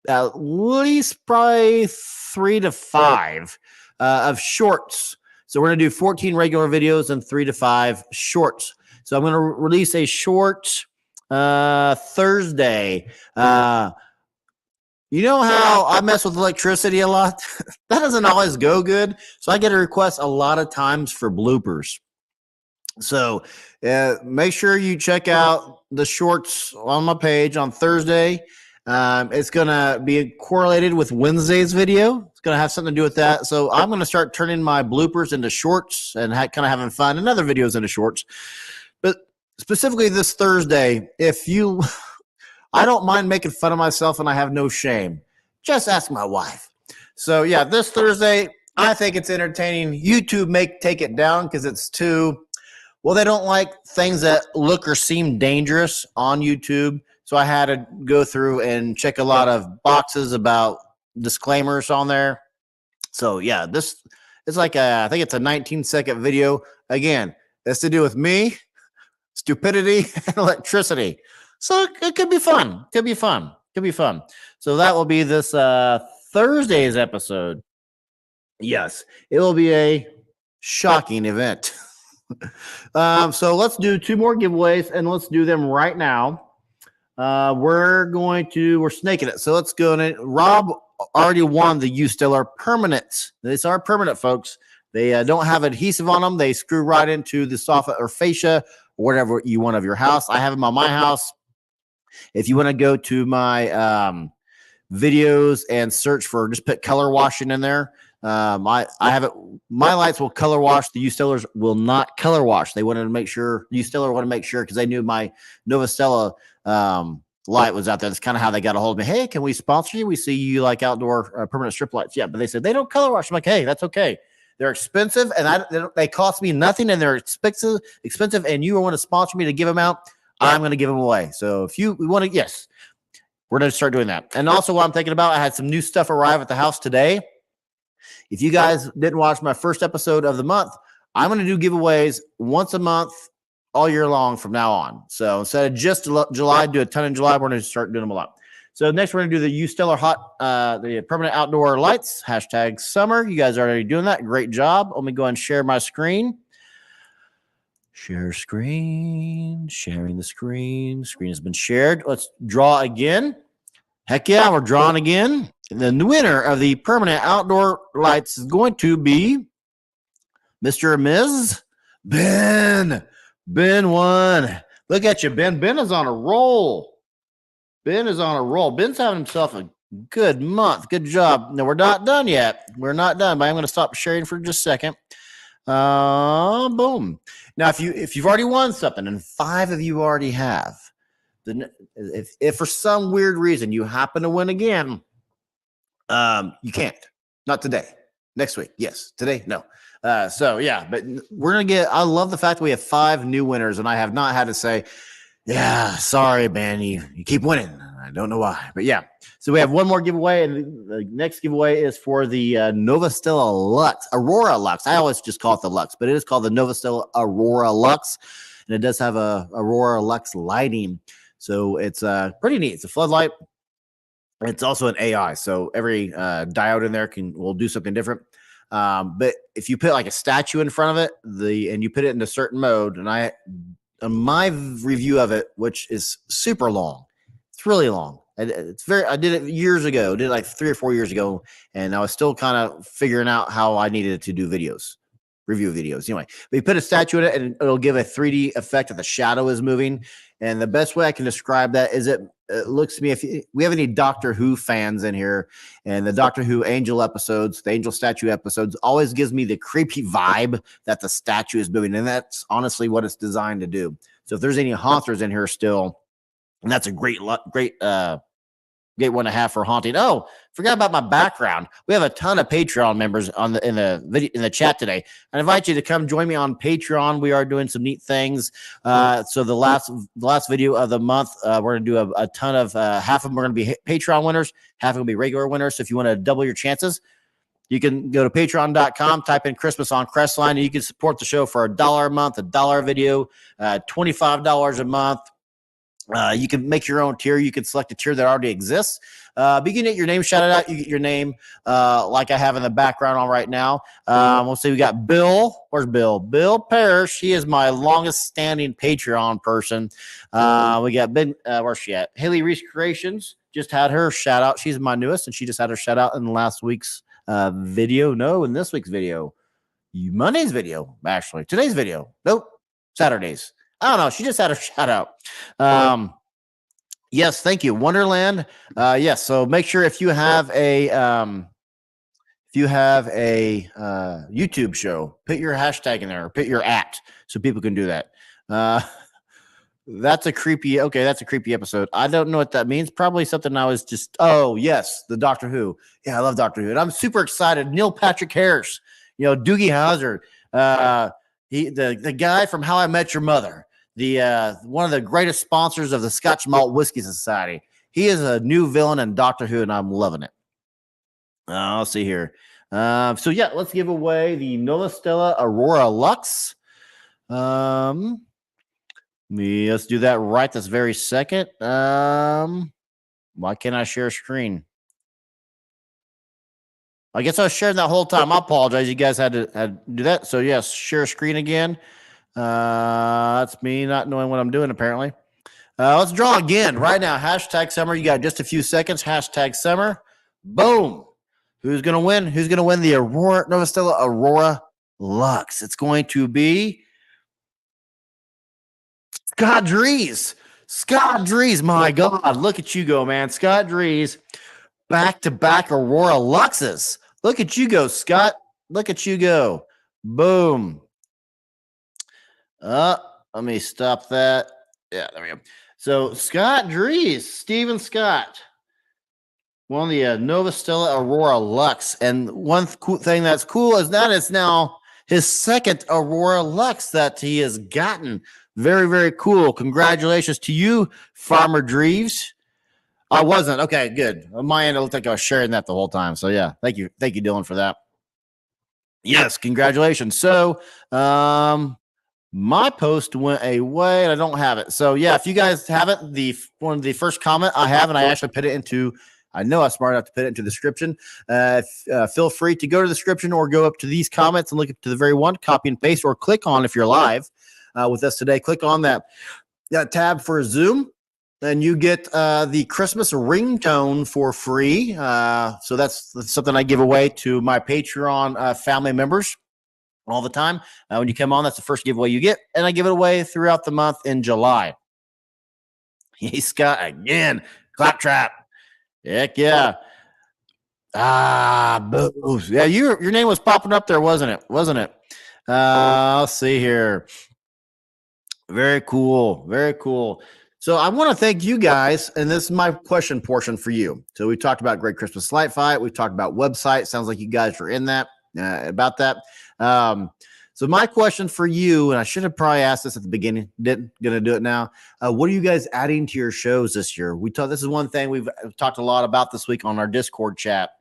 at least probably 3 to 5 of shorts. So we're going to do 14 regular videos and 3 to 5 shorts. So I'm going to release a short Thursday. You know how I mess with electricity a lot? That doesn't always go good. So I get a request a lot of times for bloopers. So make sure you check out the shorts on my page on Thursday. It's going to be correlated with Wednesday's video. It's going to have something to do with that. So I'm going to start turning my bloopers into shorts and kind of having fun, and other videos into shorts. But specifically this Thursday, I don't mind making fun of myself, and I have no shame. Just ask my wife. So this Thursday, I think it's entertaining. YouTube may take it down because it's too, they don't like things that look or seem dangerous on YouTube. So I had to go through and check a lot of boxes about disclaimers on there. So this is like I think it's a 19-second video. Again, that's to do with me, stupidity, and electricity. So it could be fun. Could be fun. Could be fun. So that will be this Thursday's episode. Yes, it will be a shocking event. So let's do 2 more giveaways, and let's do them right now. We're snaking it. So let's go. Rob already won the U-Stellar permanent. These are permanent, folks. They don't have adhesive on them. They screw right into the soffit or fascia, or whatever you want of your house. I have them on my house. If you want to go to my videos and search for, just put color washing in there. I have it. My lights will color wash. The U-Stellars will not color wash. They wanted to make sure, U-Stellar wanted to make sure, because they knew my Nova Stella light was out there. That's kind of how they got a hold of me. Hey, can we sponsor you? We see you like outdoor permanent strip lights. Yeah, but they said they don't color wash. I'm like, hey, that's okay. They're expensive, and they cost me nothing, and they're expensive. And you want to sponsor me to give them out, I'm going to give them away. So if you want to, yes, we're going to start doing that. And also, what I'm thinking about, I had some new stuff arrive at the house today. If you guys didn't watch my first episode of the month, I'm going to do giveaways once a month all year long from now on. So instead of just July, do a ton in July, we're going to start doing them a lot. So next, we're going to do the U-Stellar the permanent outdoor lights, #summer. You guys are already doing that. Great job. Let me go and share my screen. Share screen, sharing the screen. Screen has been shared. Let's draw again. Heck yeah, we're drawing again. The winner of the permanent outdoor lights is going to be Mr. and Ms. Ben. Ben won. Look at you, Ben. Ben is on a roll. Ben's having himself a good month. Good job. No, we're not done yet. We're not done, but I'm going to stop sharing for just a second. Boom. Now, if you've already won something, and 5 of you already have, then if for some weird reason you happen to win again, you can't. Not today. Next week. Yes. Today. No. So yeah, but we're going to I love the fact that we have 5 new winners, and I have not had to say, yeah, sorry, man, you keep winning. I don't know why, but yeah. So we have one more giveaway, and the next giveaway is for the Nova Stella Lux, Aurora Lux. I always just call it the Lux, but it is called the Nova Stella Aurora Lux, and it does have a Aurora Lux lighting. So it's pretty neat. It's a floodlight. It's also an AI, so every diode in there will do something different. But if you put like a statue in front of it, and you put it in a certain mode, and on my review of it, which is super long, it's really long. I did it years ago, did it like 3 or 4 years ago, and I was still kind of figuring out how I needed to do review videos. Anyway, but you put a statue in it, and it'll give a 3D effect that the shadow is moving. And the best way I can describe that is it looks to me, if we have any Doctor Who fans in here, and the Doctor Who angel episodes, the angel statue episodes, always gives me the creepy vibe that the statue is moving. And that's honestly what it's designed to do. So if there's any haunters in here still, and that's a great one to have for haunting. Oh, forgot about my background. We have a ton of Patreon members in the chat today. I invite you to come join me on Patreon. We are doing some neat things. So the last video of the month, we're going to do a ton of half of them are going to be Patreon winners, half of them will be regular winners. So if you want to double your chances, you can go to patreon.com, type in Christmas on Crestline, and you can support the show for $1 a month, $1 video, $25 a month. You can make your own tier. You can select a tier that already exists. But you can get your name shouted out. You get your name like I have in the background on right now. We'll see. We got Bill. Where's Bill? Bill Parrish. He is my longest standing Patreon person. We got Ben. Where's she at? Haley Reese Creations just had her shout out. She's my newest, and she just had her shout out in last week's video. No, in this week's video. Monday's video, actually. Today's video. Nope. Saturday's. I don't know. She just had her shout out. Yes, thank you. Wonderland. Yes. So make sure if you have a YouTube show, put your hashtag in there, or put your @ so people can do that. That's a creepy episode. I don't know what that means. Probably something I was just, oh yes, the Doctor Who. Yeah, I love Doctor Who. And I'm super excited. Neil Patrick Harris, Doogie Howser, the guy from How I Met Your Mother, the one of the greatest sponsors of the Scotch Malt Whiskey Society. He is a new villain in Doctor Who, and I'm loving it. I'll see here. So yeah, let's give away the Nova Stella Aurora Lux. Let's do that right this very second. Why can't I share a screen? I guess I was sharing that whole time. I apologize. You guys had to do that. So yes, share screen again. That's me not knowing what I'm doing apparently. Let's draw again right now. Hashtag summer. You got just a few seconds. Hashtag summer. Boom. Who's gonna win? Who's gonna win the Aurora Novastella Aurora Lux? It's going to be Scott Drees. Scott Drees. My God, look at you go, man. Scott Drees. Back-to-back Aurora Luxes. Look at you go, Scott. Look at you go. Boom. Let me stop that. Yeah, there we go. So Scott Drees, Steven Scott, won the Novastella Aurora Lux. And one cool thing that's cool is that it's now his second Aurora Lux that he has gotten. Very, very cool. Congratulations to you, Farmer Drees. I wasn't. Okay, good. On my end, it looked like I was sharing that the whole time. So yeah, thank you, Dylan, for that. Yes, congratulations. So my post went away and I don't have it. So yeah, if you guys have it, one of the first comment I have, and I actually put it into, I know I'm smart enough to put it into the description. Feel free to go to the description or go up to these comments and look up to the very one, copy and paste, or click on, if you're live with us today, click on that tab for Zoom. And you get the Christmas ringtone for free. So that's something I give away to my Patreon family members all the time. When you come on, that's the first giveaway you get. And I give it away throughout the month in July. Hey, Scott, again. Claptrap. Heck yeah. Boo. Yeah, your name was popping up there, wasn't it? Let's see here. Very cool. Very cool. So I want to thank you guys, and this is my question portion for you. So we talked about Great Christmas Light Fight. We talked about website. Sounds like you guys are in that, about that. So my question for you, and I should have probably asked this at the beginning, didn't, gonna do it now. What are you guys adding to your shows this year? This is one thing we've talked a lot about this week on our Discord chat.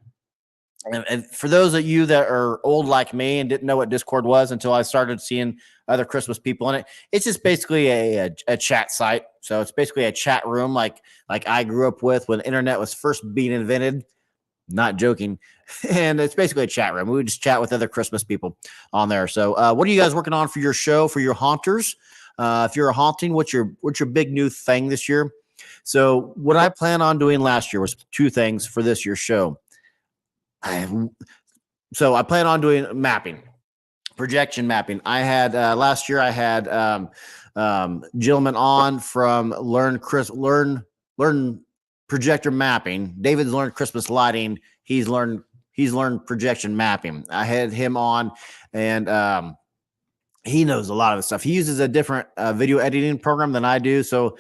And for those of you that are old like me and didn't know what Discord was until I started seeing other Christmas people in it, it's just basically a chat site. So it's basically a chat room like I grew up with when internet was first being invented. Not joking. And it's basically a chat room. We would just chat with other Christmas people on there. So what are you guys working on for your show, for your haunters? If you're a haunting, what's your big new thing this year? So what I plan on doing last year was two things for this year's show. So I plan on doing mapping, projection mapping. I had last year I had gentlemen on from Learn projector mapping. David's learned Christmas lighting. He's learned projection mapping. I had him on, and he knows a lot of the stuff. He uses a different video editing program than I do. So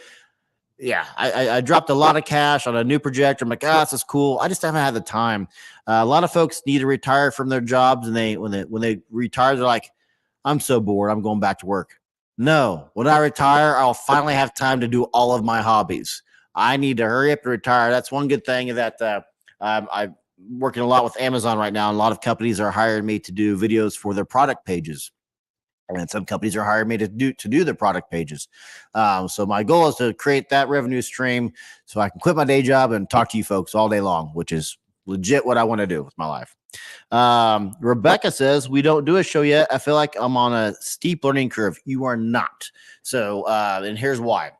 yeah, I dropped a lot of cash on a new projector. I'm like, this is cool. I just haven't had the time. A lot of folks need to retire from their jobs, and when they retire, they're like, I'm so bored. I'm going back to work. No, when I retire, I'll finally have time to do all of my hobbies. I need to hurry up and retire. That's one good thing that I'm working a lot with Amazon right now. And a lot of companies are hiring me to do videos for their product pages. And some companies are hiring me to do their product pages. So my goal is to create that revenue stream so I can quit my day job and talk to you folks all day long, which is legit what I want to do with my life. Rebecca says, we don't do a show yet. I feel like I'm on a steep learning curve. You are not. So, and here's why.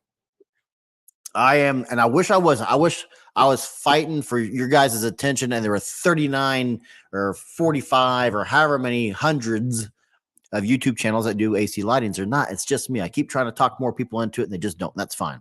I am, and I wish I wasn't. I wish I was fighting for your guys' attention, and there were 39 or 45 or however many hundreds of YouTube channels that do AC lightings or not. It's just me. I keep trying to talk more people into it, and they just don't. That's fine.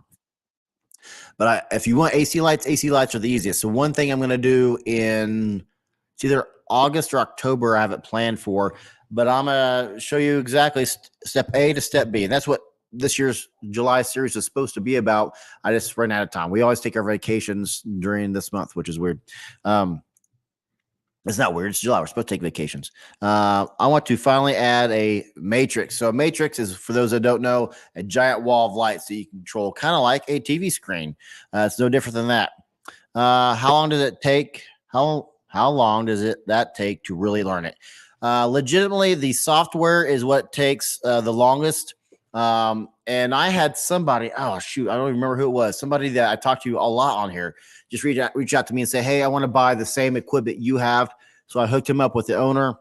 But if you want AC lights are the easiest. So one thing I'm going to do it's either August or October, I have it planned for, but I'm going to show you exactly step A to step B. And that's what this year's July series is supposed to be about. I just ran out of time. We always take our vacations during this month, which is weird. It's not weird. It's July. We're supposed to take vacations. I want to finally add a matrix. So a matrix is, for those that don't know, a giant wall of lights that you can control, kind of like a TV screen. It's no different than that. How long does it take? How long does that take to really learn it? Legitimately, the software is what takes the longest. And I had somebody, oh shoot, I don't even remember who it was. Somebody that I talked to a lot on here just reach out to me and say, hey, I want to buy the same equipment you have. So I hooked him up with the owner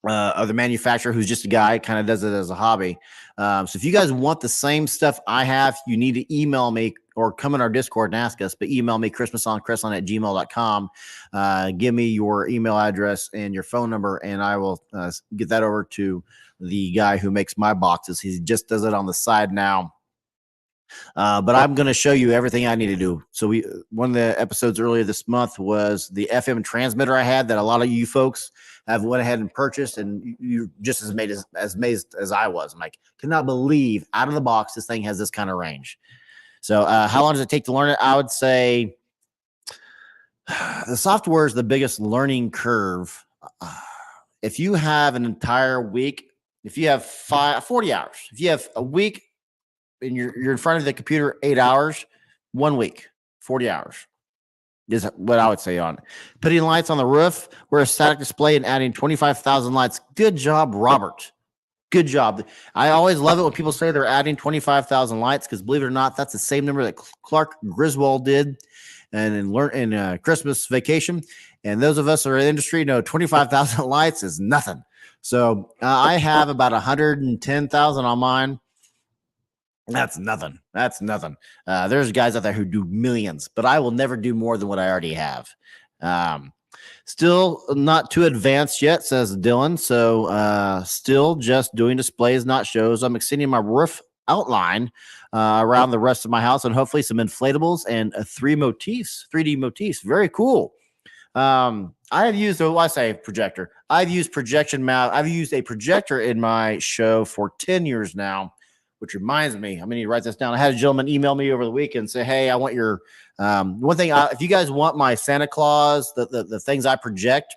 of the manufacturer, who's just a guy, kind of does it as a hobby. So if you guys want the same stuff I have, you need to email me or come in our Discord and ask us, but email me christmasonchrislin@gmail.com. Give me your email address and your phone number, and I will get that over to the guy who makes my boxes. He just does it on the side now. But I'm going to show you everything I need to do. So one of the episodes earlier this month was the FM transmitter I had that a lot of you folks have went ahead and purchased, and you just as amazed as I was. I'm like, cannot believe out of the box this thing has this kind of range. So how long does it take to learn it? I would say the software is the biggest learning curve. If you have an entire week, if you have 40 hours, if you have a week and you're in front of the computer 8 hours, 1 week, 40 hours is what I would say on it. Putting lights on the roof, we're a static display and adding 25,000 lights. Good job, Robert. Good job. I always love it when people say they're adding 25,000 lights, because believe it or not, that's the same number that Clark Griswold did and in Christmas Vacation. And those of us who are in the industry know 25,000 lights is nothing. So I have about 110,000 on mine. That's nothing. That's nothing. There's guys out there who do millions, but I will never do more than what I already have. Still not too advanced yet, says Dylan. So still just doing displays, not shows. I'm extending my roof outline around the rest of my house, and hopefully some inflatables and 3D motifs. Very cool. I have used, I say projector. I've used projection mount. I've used a projector in my show for 10 years now. Which reminds me, I'm going to need to write this down. I had a gentleman email me over the weekend and say, hey, I want your one thing. If you guys want my Santa Claus, the things I project,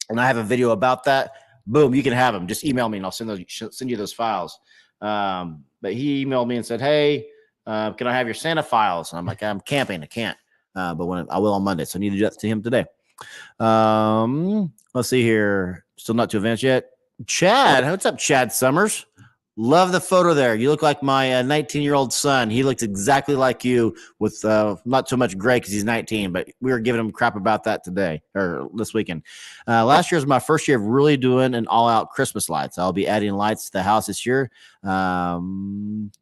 and I have a video about that, boom, you can have them. Just email me and I'll send you those files. But he emailed me and said, hey, can I have your Santa files? And I'm like, I'm camping. I can't. But when I will on Monday. So I need to do that to him today. Let's see here. Still not too advanced yet. Chad. What's up, Chad Summers? Love the photo there. You look like my 19-year-old son. He looks exactly like you with not so much gray because he's 19, but we were giving him crap about that today or this weekend. Last year was my first year of really doing an all-out Christmas lights. I'll be adding lights to the house this year.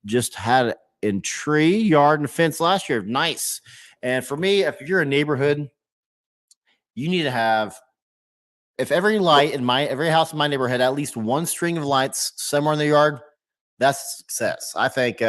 Just had it in tree, yard, and fence last year. Nice. And for me, if you're a neighborhood, you need to have, if every light in every house in my neighborhood, at least one string of lights somewhere in the yard, that's success. I think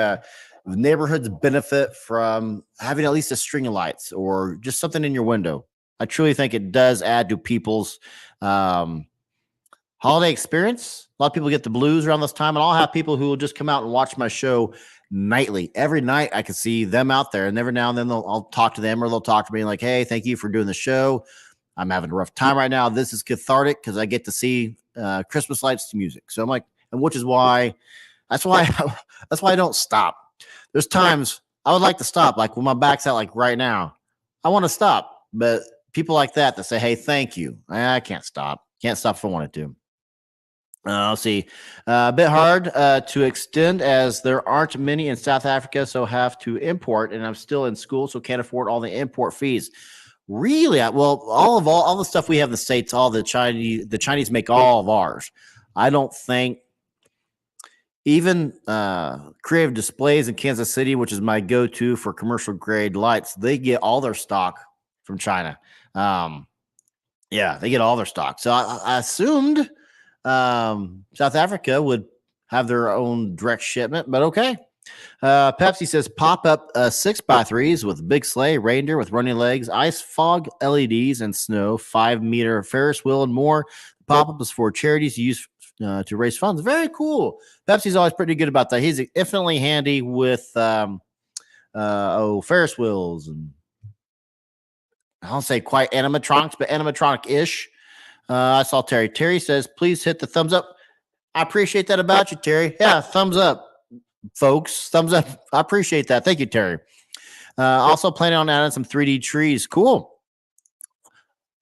neighborhoods benefit from having at least a string of lights or just something in your window. I truly think it does add to people's holiday experience. A lot of people get the blues around this time, and I'll have people who will just come out and watch my show nightly. Every night I can see them out there, and every now and then I'll talk to them or they'll talk to me like, hey, thank you for doing the show. I'm having a rough time right now. This is cathartic because I get to see Christmas lights to music. So I'm like, and which is why, that's why I don't stop. There's times I would like to stop, like when my back's out, like right now, I want to stop. But people like that say, hey, thank you. I can't stop. Can't stop if I wanted to. Let's see. A bit hard to extend as there aren't many in South Africa, so have to import. And I'm still in school, so can't afford all the import fees. Really? Well, all the stuff we have in the States, all the Chinese make all of ours. I don't think even Creative Displays in Kansas City, which is my go-to for commercial grade lights, they get all their stock from China. Yeah, they get all their stock. So I assumed South Africa would have their own direct shipment, but okay. Pepsi says pop-up 6x3s with big sleigh, reindeer with running legs, ice fog, LEDs, and snow, 5-meter Ferris wheel, and more. Pop-up is for charities to use to raise funds. Very cool. Pepsi's always pretty good about that. He's infinitely handy with Ferris wheels, and I don't say quite animatronics, but animatronic-ish. I saw Terry. Terry says, please hit the thumbs up. I appreciate that about you, Terry. Yeah, thumbs up, folks. Thumbs up. I appreciate that. Thank you, Terry. Also planning on adding some 3D trees. Cool.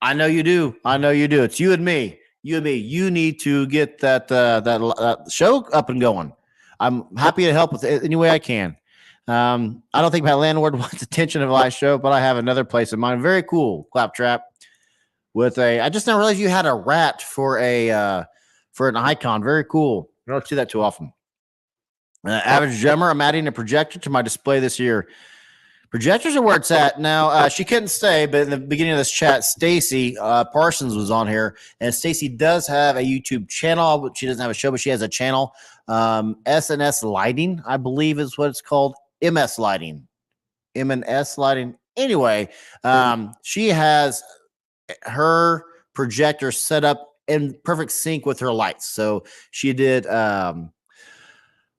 I know you do. It's you and me. You need to get that show up and going. I'm happy to help with it any way I can. I don't think my landlord wants attention of a live show, but I have another place in mind. Very cool claptrap with a. I just didn't realize you had a rat for an icon. Very cool. I don't see that too often. Average Gemmer, I'm adding a projector to my display this year. Projectors are where it's at now. She couldn't stay, but in the beginning of this chat, Stacy Parsons was on here, and Stacy does have a YouTube channel, but she doesn't have a show, but she has a channel. SNS Lighting, I believe, is what it's called. MS Lighting, M&S Lighting. Anyway, she has her projector set up in perfect sync with her lights. So she did.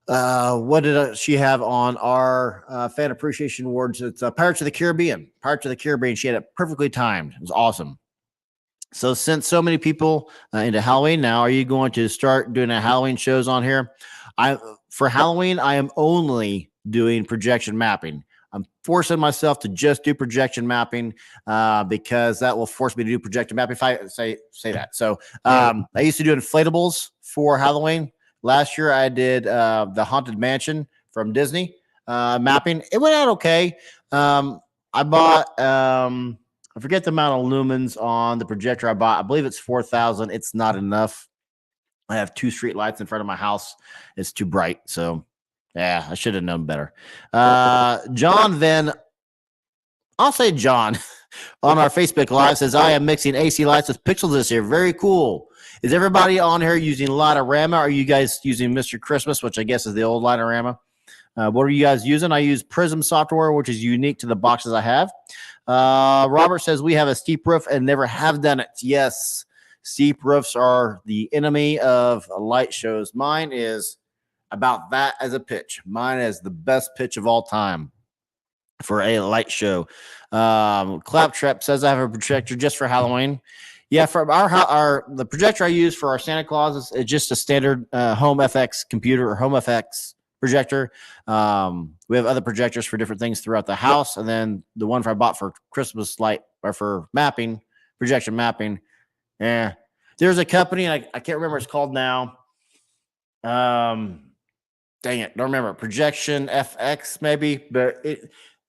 What did she have on our fan appreciation awards? It's Pirates of the Caribbean. Pirates of the Caribbean. She had it perfectly timed. It was awesome. So since so many people into Halloween now, are you going to start doing a Halloween shows on here? For Halloween, I am only doing projection mapping. I'm forcing myself to just do projection mapping because that will force me to do projection mapping. If I say that. So I used to do inflatables for Halloween. Last year, I did the Haunted Mansion from Disney mapping. It went out okay. I bought, I forget the amount of lumens on the projector I bought. I believe it's 4,000. It's not enough. I have 2 street lights in front of my house. It's too bright. So, yeah, I should have known better. John, then, I'll say John on our Facebook Live says, I am mixing AC lights with pixels this year. Very cool. Is everybody on here using Lightorama? Are you guys using Mr. Christmas, which I guess is the old Lightorama? What are you guys using? I use Prism software, which is unique to the boxes I have. Robert says we have a steep roof and never have done it. Yes, steep roofs are the enemy of light shows. Mine is about that as a pitch. Mine is the best pitch of all time for a light show. Claptrap says I have a projector just for Halloween. Yeah, for the projector I use for our Santa Claus is just a standard Home FX computer or Home FX projector. We have other projectors for different things throughout the house, and then the one I bought for Christmas light or for mapping, projection mapping. Yeah, there's a company, and I can't remember what it's called now. Dang it, don't remember. Projection FX maybe, but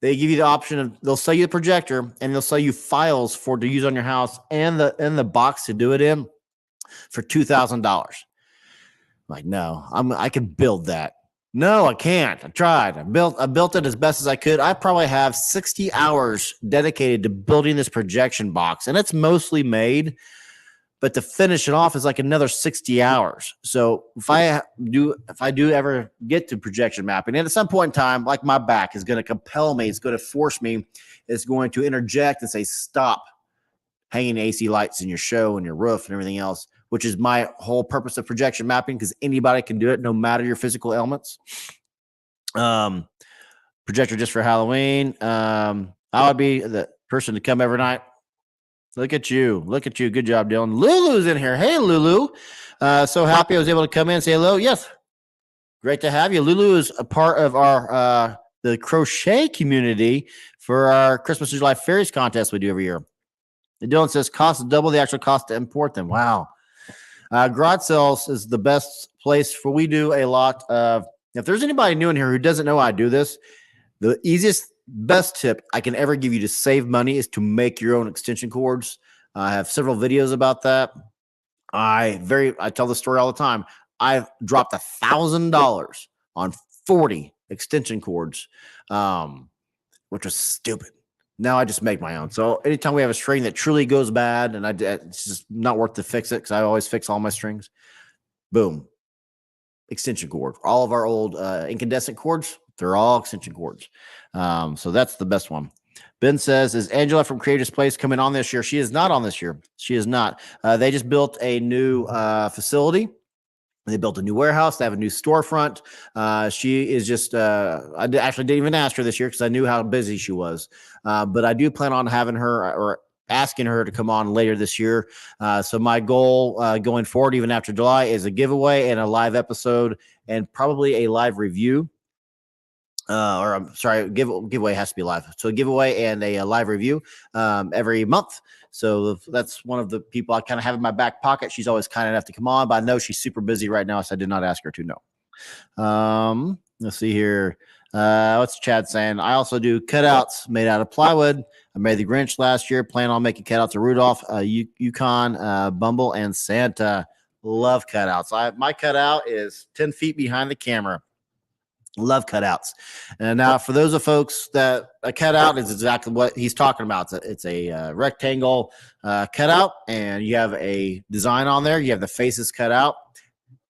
they give you the option of they'll sell you the projector and they'll sell you files to use on your house and the box to do it in for $2,000. Like, no, I can build that. No, I can't. I tried. I built it as best as I could. I probably have 60 hours dedicated to building this projection box, and it's mostly made, but to finish it off is like another 60 hours. So if I do ever get to projection mapping, and at some point in time, like my back is going to compel me, it's going to force me, it's going to interject and say, stop hanging AC lights in your show and your roof and everything else, which is my whole purpose of projection mapping, because anybody can do it no matter your physical ailments. Projector just for Halloween. I would be the person to come every night. Look at you. Good job, Dylan. Lulu's in here. Hey, Lulu. So happy I was able to come in and say hello. Yes. Great to have you. Lulu is a part of our the crochet community for our Christmas in July fairies contest we do every year. And Dylan says costs double the actual cost to import them. Wow. Garage sales is the best place for. We do a lot of. If there's anybody new in here who doesn't know I do this, the best tip I can ever give you to save money is to make your own extension cords. I have several videos about that. I tell the story all the time. I've dropped $1,000 on 40 extension cords, which was stupid. Now I just make my own. So anytime we have a string that truly goes bad and it's just not worth to fix it, because I always fix all my strings, boom, extension cord. All of our old incandescent cords, they're all extension cords. So that's the best one. Ben says, is Angela from Creators Place coming on this year? She is not on this year. She is not. They just built a new facility. They built a new warehouse. They have a new storefront. She is just, I actually didn't even ask her this year because I knew how busy she was. But I do plan on having her or asking her to come on later this year. So my goal going forward, even after July, is a giveaway and a live episode and probably a live review. Or I'm sorry, giveaway has to be live. So a giveaway and a live review every month. So that's one of the people I kind of have in my back pocket. She's always kind enough to come on, but I know she's super busy right now, so I did not ask her to. No. Let's see here. What's Chad saying? I also do cutouts made out of plywood. I made the Grinch last year. Plan on making cutouts of Rudolph, Yukon, Bumble, and Santa. Love cutouts. My cutout is 10 feet behind the camera. Love cutouts. And now, for those of folks that a cutout is exactly what he's talking about. It's a rectangle cutout, and you have a design on there. You have the faces cut out.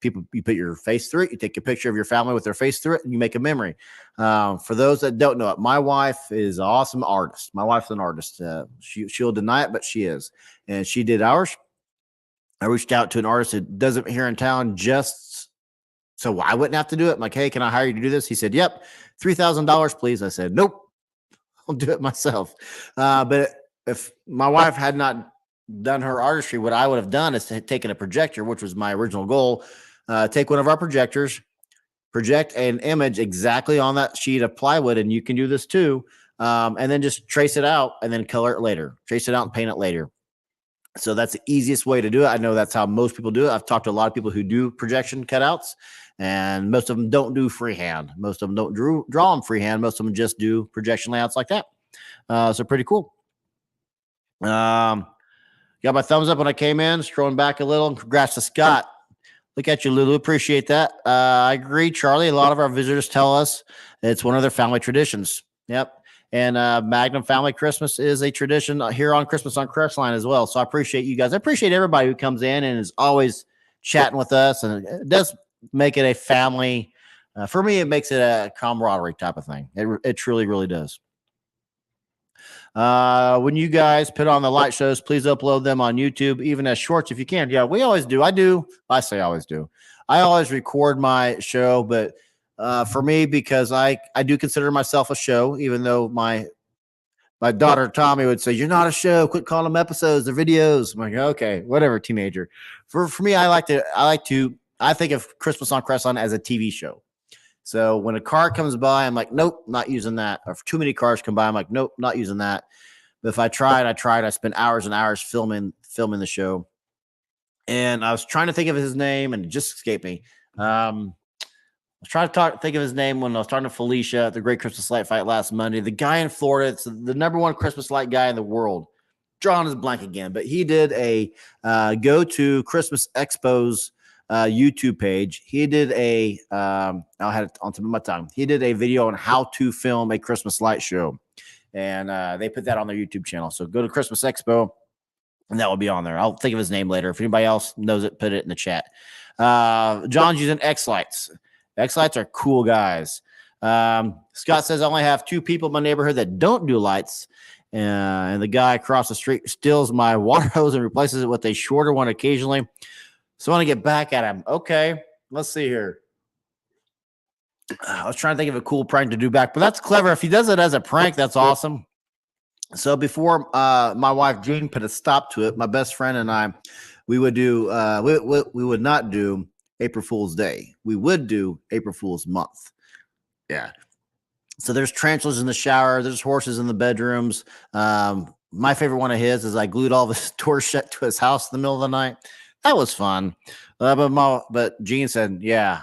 You put your face through it. You take a picture of your family with their face through it, and you make a memory. For those that don't know it, my wife is an awesome artist. My wife's an artist. She'll deny it, but she is, and she did ours. I reached out to an artist that doesn't here in town just so I wouldn't have to do it. I'm like, hey, can I hire you to do this? He said, yep, $3,000, please. I said, nope, I'll do it myself. But if my wife had not done her artistry, what I would have done is taken a projector, which was my original goal. Take one of our projectors, project an image exactly on that sheet of plywood, and you can do this too. And then just trace it out and then color it later. Trace it out and paint it later. So that's the easiest way to do it. I know that's how most people do it. I've talked to a lot of people who do projection cutouts, and most of them don't do freehand. Most of them don't draw them freehand. Most of them just do projection layouts like that. So pretty cool. Got my thumbs up when I came in, scrolling back a little. Congrats to Scott. Look at you, Lulu. Appreciate that. I agree, Charlie. A lot of our visitors tell us it's one of their family traditions. Yep. And Magnum Family Christmas is a tradition here on Christmas on Crestline as well. So I appreciate you guys. I appreciate everybody who comes in and is always chatting with us. And it does make it a family. For me, it makes it a camaraderie type of thing. It truly, really does. When you guys put on the light shows, please upload them on YouTube, even as shorts if you can. Yeah, we always do. I say always do. I always record my show, but for me, because I do consider myself a show, even though my daughter Tommy would say, "You're not a show. Quit calling them episodes. They're videos." I'm like, okay, whatever, teenager. For me, I think of Christmas on Crestline as a TV show. So when a car comes by, I'm like, nope, not using that. Or if too many cars come by, I'm like, nope, not using that. But if I tried. I spent hours and hours filming the show. And I was trying to think of his name, and it just escaped me. I was trying to think of his name when I was talking to Felicia at the Great Christmas Light Fight last Monday. The guy in Florida, it's the number one Christmas light guy in the world. Drawing his blank again, but he did a go to Christmas Expo's YouTube page. He did I had it on top of my tongue. He did a video on how to film a Christmas light show, and they put that on their YouTube channel. So go to Christmas Expo, and that will be on there. I'll think of his name later. If anybody else knows it, put it in the chat. John's using X-Lights. X-Lights are cool guys. Scott says, I only have 2 people in my neighborhood that don't do lights. And the guy across the street steals my water hose and replaces it with a shorter one occasionally. So I want to get back at him. Okay, let's see here. I was trying to think of a cool prank to do back, but that's clever. If he does it as a prank, that's awesome. So before my wife Jean put a stop to it, my best friend and I, we would do we would not do April Fool's Day. We would do April Fool's Month. Yeah. So there's tarantulas in the shower. There's horses in the bedrooms. My favorite one of his is I glued all the doors shut to his house in the middle of the night. That was fun. But Gene said, yeah,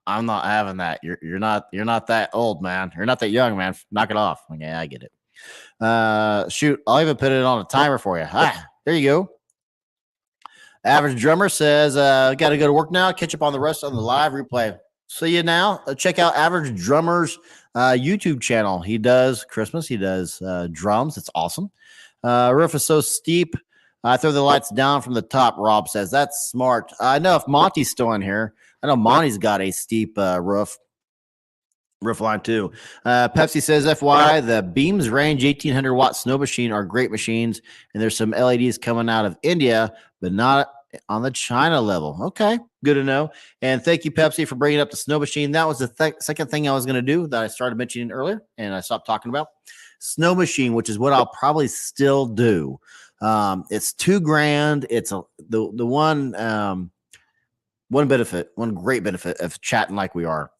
I'm not having that. You're not that old, man. You're not that young, man. Knock it off. Yeah, I get it. Shoot, I'll even put it on a timer for you. There you go. Average Drummer says, got to go to work now. Catch up on the rest on the live replay. See you now. Check out Average Drummer's YouTube channel. He does Christmas. He does drums. It's awesome. Roof is so steep. I throw the lights down from the top, Rob says. That's smart. I know if Monty's still in here. I know Monty's got a steep roof line too. Pepsi says, FYI, the Beams Range 1800 watt snow machine are great machines, and there's some LEDs coming out of India, but not on the China level. Okay, good to know. And thank you, Pepsi, for bringing up the snow machine. That was the second thing I was going to do that I started mentioning earlier, and I stopped talking about. Snow machine, which is what I'll probably still do. It's $2,000. It's the one great benefit of chatting like we are.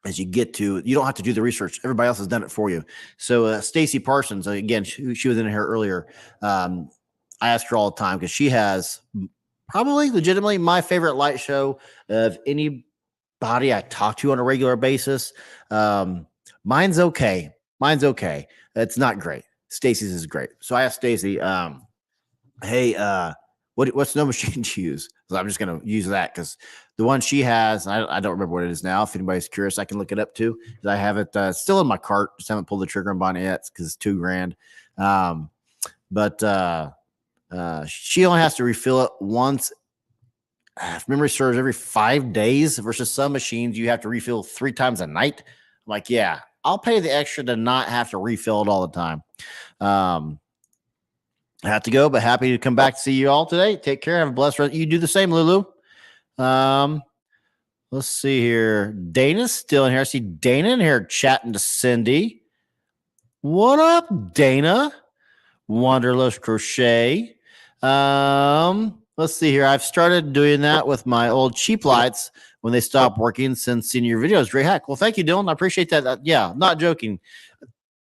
As you don't have to do the research. Everybody else has done it for you. So Stacy Parsons, again, she was in here earlier. I ask her all the time because she has probably legitimately my favorite light show of anybody everybody I talk to on a regular basis. Mine's okay. Mine's okay. It's not great. Stacy's is great. So I asked Stacy, hey, what's no machine to use? So I'm just gonna use that because the one she has, I don't remember what it is now. If anybody's curious, I can look it up too. Because I have it still in my cart. Just haven't pulled the trigger on buying it yet because it's $2,000. But she only has to refill it once. If memory serves, every 5 days versus some machines you have to refill 3 times a night. I'm like, yeah, I'll pay the extra to not have to refill it all the time. I have to go, but happy to come back to see you all today. Take care. Have a blessed rest. You do the same, Lulu. Let's see here. Dana's still in here. I see Dana in here chatting to Cindy. What up, Dana? Wanderlust Crochet. Let's see here. I've started doing that with my old cheap lights when they stop working since seeing your videos. Great hack. Well, thank you, Dylan. I appreciate that. Yeah, not joking.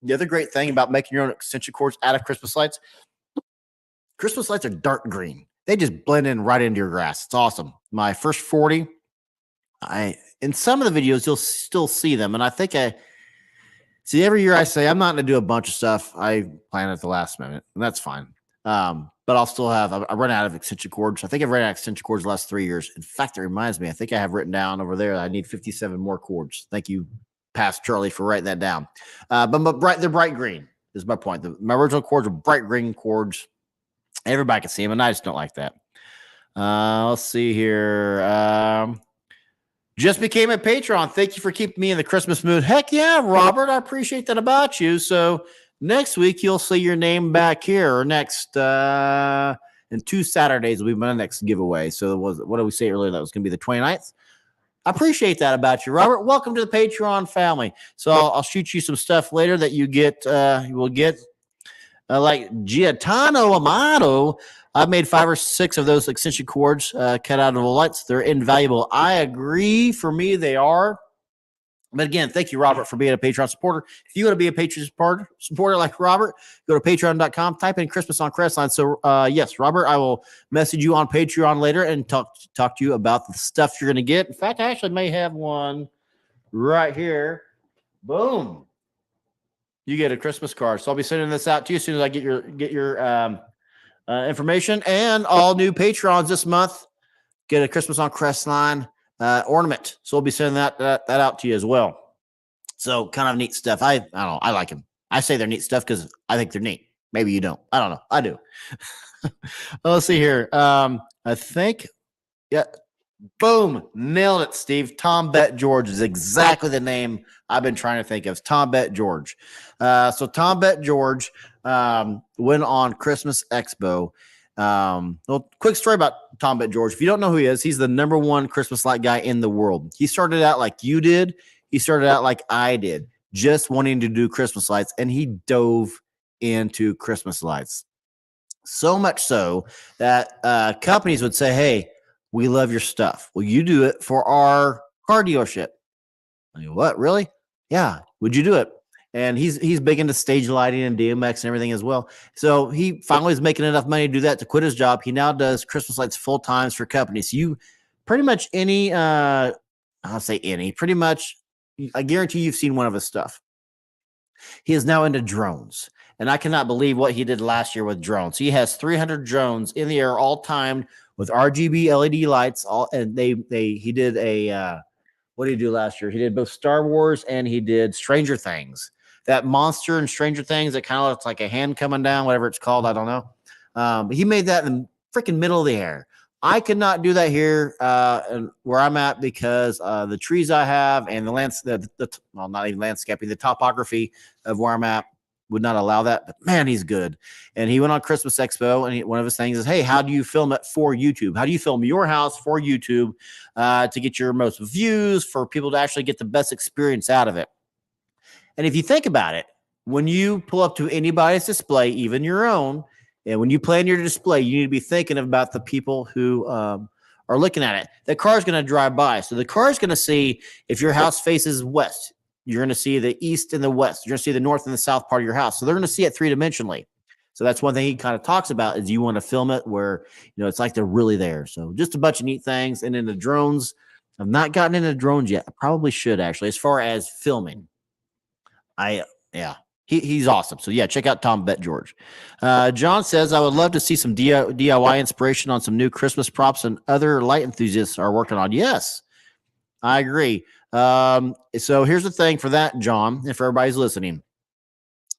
The other great thing about making your own extension cords out of Christmas lights are dark green. They just blend in right into your grass. It's awesome. My first 40, in some of the videos, you'll still see them. And I think see every year I say, I'm not going to do a bunch of stuff. I plan at the last minute, and that's fine. But I'll still have, I run out of extension cords. I think I've run out of extension cords the last 3 years. In fact, it reminds me, I think I have written down over there, I need 57 more cords. Thank you, Past Charlie, for writing that down. But they're bright green is my point. My original cords are bright green cords. Everybody can see them, and I just don't like that. Let's see here. Just became a Patreon. Thank you for keeping me in the Christmas mood. Heck yeah, Robert. I appreciate that about you. So next week, you'll see your name back here. Or next, in 2 Saturdays will be my next giveaway. So what did we say earlier? That was going to be the 29th. I appreciate that about you, Robert. Welcome to the Patreon family. So I'll shoot you some stuff later that you will get. Like Giatano Amato, I've made 5 or 6 of those extension cords cut out of the lights. They're invaluable. I agree. For me, they are. But again, thank you, Robert, for being a Patreon supporter. If you want to be a Patreon supporter like Robert, go to patreon.com, type in Christmas on Crestline. So, yes, Robert, I will message you on Patreon later and talk to you about the stuff you're going to get. In fact, I actually may have one right here. Boom. You get a Christmas card. So I'll be sending this out to you as soon as I get your information. And all new Patrons this month get a Christmas on Crestline ornament. So we'll be sending that out to you as well. So kind of neat stuff. I don't know. I like them. I say they're neat stuff because I think they're neat. Maybe you don't. I don't know. I do. Let's see here. I think, yeah. Boom. Nailed it, Steve. Tom Bet George is exactly the name I've been trying to think of. Tom Bet George. So Tom Bet George went on Christmas Expo. Well, quick story about Tom Bet George. If you don't know who he is, he's the #1 Christmas light guy in the world. He started out like you did. He started out like I did, just wanting to do Christmas lights, and he dove into Christmas lights. So much so that companies would say, hey, we love your stuff. Will you do it for our car dealership? I mean, what, really? Yeah. Would you do it? And he's big into stage lighting and DMX and everything as well. So he finally is making enough money to do that, to quit his job. He now does Christmas lights full times for companies. You pretty much pretty much, I guarantee you've seen one of his stuff. He is now into drones. And I cannot believe what he did last year with drones. He has 300 drones in the air, all timed with RGB LED lights. He did what did he do last year? He did both Star Wars and he did Stranger Things. That monster in Stranger Things that kind of looks like a hand coming down, whatever it's called, I don't know. But he made that in the freaking middle of the air. I could not do that here where I'm at because the trees I have and not even landscaping, the topography of where I'm at would not allow that. But man, he's good. And he went on Christmas Expo, and one of his things is, hey, how do you film it for YouTube? How do you film your house for YouTube to get your most views, for people to actually get the best experience out of it? And if you think about it, when you pull up to anybody's display, even your own, and when you plan your display, you need to be thinking about the people who are looking at it. The car is going to drive by. So the car is going to see if your house faces west. You're going to see the east and the west. You're going to see the north and the south part of your house. So they're going to see it 3-dimensionally. So that's one thing he kind of talks about is you want to film it where, it's like they're really there. So just a bunch of neat things. And then the drones, I've not gotten into drones yet. I probably should, actually, as far as filming. Yeah. He's awesome. So yeah, check out Tom Bet George. John says, I would love to see some DIY inspiration on some new Christmas props and other light enthusiasts are working on. Yes, I agree. So here's the thing for that, John, if everybody's listening.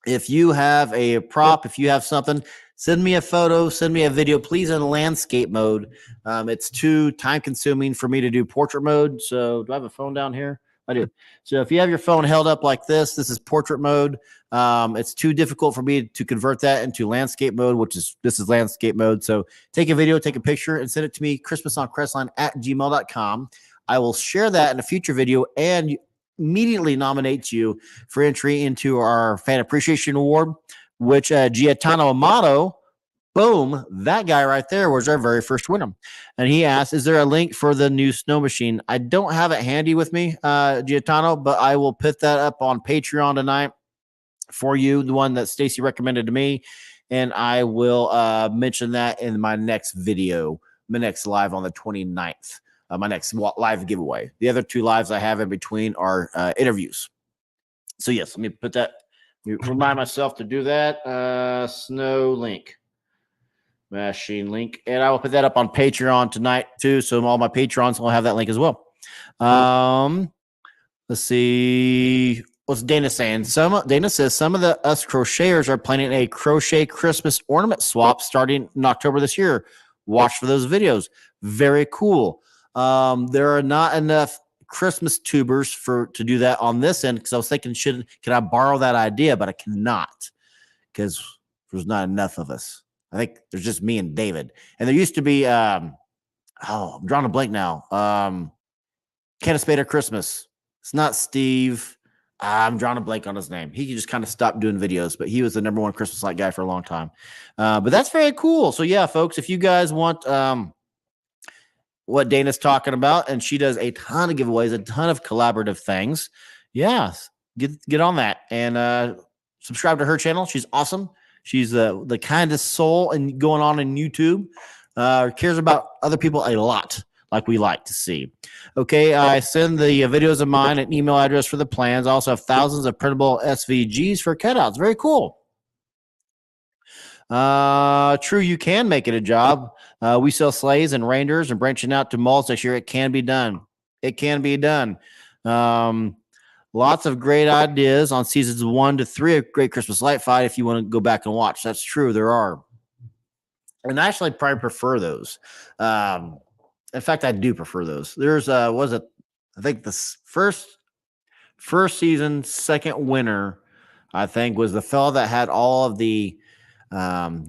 If you have a prop, if you have something, send me a photo, send me a video, please, in landscape mode. It's too time consuming for me to do portrait mode. So do I have a phone down here? I do. So if you have your phone held up like this is portrait mode. It's too difficult for me to convert that into landscape mode, this is landscape mode. So take a video, take a picture, and send it to me, christmasoncrestline@gmail.com. I will share that in a future video and immediately nominate you for entry into our Fan Appreciation Award, which Giatano Amato, boom, that guy right there was our very first winner. And he asked, is there a link for the new snow machine? I don't have it handy with me, Giatano, but I will put that up on Patreon tonight for you, the one that Stacy recommended to me. And I will mention that in my next video, my next live on the 29th. My next live giveaway. The other two lives I have in between are interviews. So yes, let me put that. Remind myself to do that. Snow link, machine link, and I will put that up on Patreon tonight too. So all my patrons will have that link as well. Let's see. What's Dana saying? Dana says some of us crocheters are planning a crochet Christmas ornament swap starting in October this year. Watch for those videos. Very cool. There are not enough Christmas tubers to do that on this end because I was thinking, can I borrow that idea? But I cannot because there's not enough of us. I think there's just me and David. And there used to be, I'm drawing a blank now. Candace Bader Christmas. It's not Steve. I'm drawing a blank on his name. He just kind of stopped doing videos, but he was the number one Christmas light guy for a long time. But that's very cool. So yeah, folks, if you guys want, what Dana's talking about, and she does a ton of giveaways, a ton of collaborative things. Yeah, get on that and subscribe to her channel. She's awesome. She's the kindest soul and going on in YouTube. Cares about other people a lot, like we like to see. Okay, I send the videos of mine an email address for the plans. I also have thousands of printable SVGs for cutouts. Very cool. True, you can make it a job. We sell sleighs and reindeers and branching out to malls next year. It can be done. It can be done. Lots of great ideas on seasons 1 to 3 of Great Christmas Light Fight. If you want to go back and watch, that's true. There are, and I actually probably prefer those. In fact, I do prefer those. There's I think the first season, second winner, I think, was the fellow that had all of the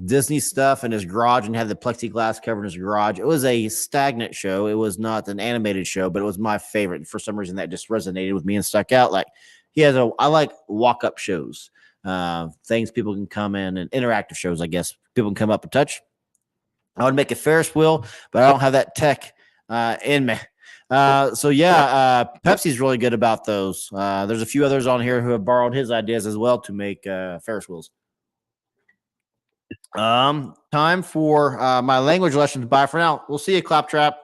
Disney stuff in his garage and had the plexiglass covered in his garage. It was a stagnant show. It was not an animated show, but it was my favorite. For some reason, that just resonated with me and stuck out. Like I like walk-up shows, things people can come in, and interactive shows, I guess. People can come up and touch. I would make a Ferris wheel, but I don't have that tech in me. So yeah, Pepsi's really good about those. There's a few others on here who have borrowed his ideas as well to make Ferris wheels. Time for my language lessons. Bye for now. We'll see you, Claptrap.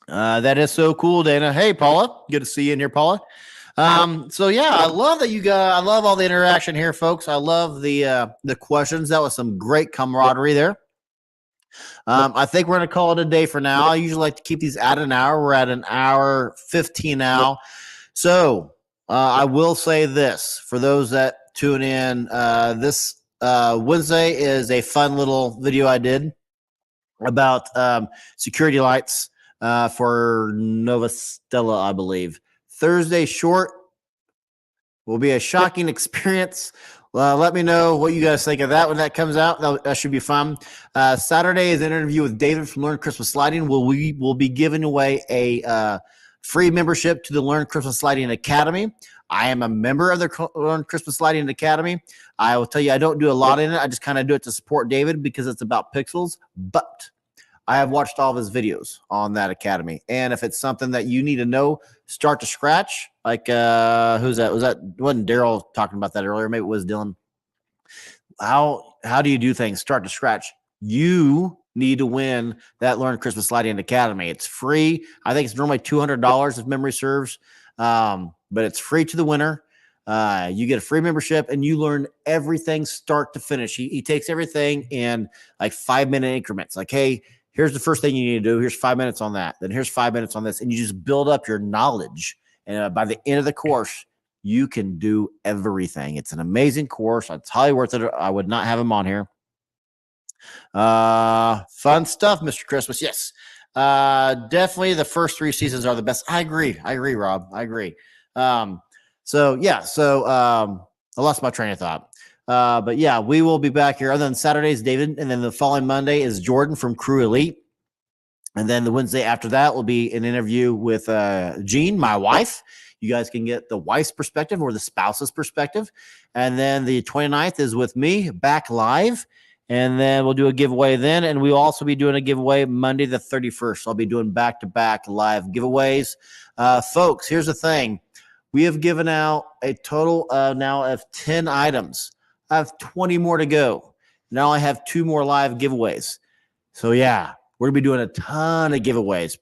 That is so cool, Dana. Hey, Paula. Good to see you in here, Paula. So yeah, I love that you guys. I love all the interaction here, folks. I love the questions. That was some great camaraderie there. I think we're going to call it a day for now. I usually like to keep these at an hour. We're at an hour 15 now. So I will say this for those that tune in, this Wednesday is a fun little video I did about security lights for Nova Stella, I believe. Thursday short will be a shocking experience. Let me know what you guys think of that when that comes out. That should be fun. Saturday is an interview with David from Learn Christmas Lighting. We will be giving away a free membership to the Learn Christmas Lighting Academy. I am a member of the Learn Christmas Lighting Academy. I will tell you, I don't do a lot in it. I just kind of do it to support David because it's about pixels. But I have watched all of his videos on that academy. And if it's something that you need to know, start to scratch, like who's that? Wasn't Daryl talking about that earlier? Maybe it was Dylan. How do you do things? Start to scratch. You need to win that Learn Christmas Lighting Academy. It's free. I think it's normally $200 if memory serves, but it's free to the winner. You get a free membership and you learn everything start to finish. He takes everything in like 5-minute increments. Like, hey, here's the first thing you need to do. Here's 5 minutes on that. Then here's 5 minutes on this. And you just build up your knowledge. And by the end of the course, you can do everything. It's an amazing course. It's highly worth it. I would not have him on here. Fun stuff, Mr. Christmas. Yes. Definitely the first 3 seasons are the best. I agree, Rob. I agree. I lost my train of thought. But yeah, we will be back here. Other than Saturdays, David, and then the following Monday is Jordan from Crew Elite. And then the Wednesday after that will be an interview with Jean, my wife. You guys can get the wife's perspective or the spouse's perspective. And then the 29th is with me back live. And then we'll do a giveaway then. And we'll also be doing a giveaway Monday the 31st. I'll be doing back-to-back live giveaways. Folks, here's the thing. We have given out a total now of 10 items. I have 20 more to go. Now I have 2 more live giveaways. So yeah, we're going to be doing a ton of giveaways.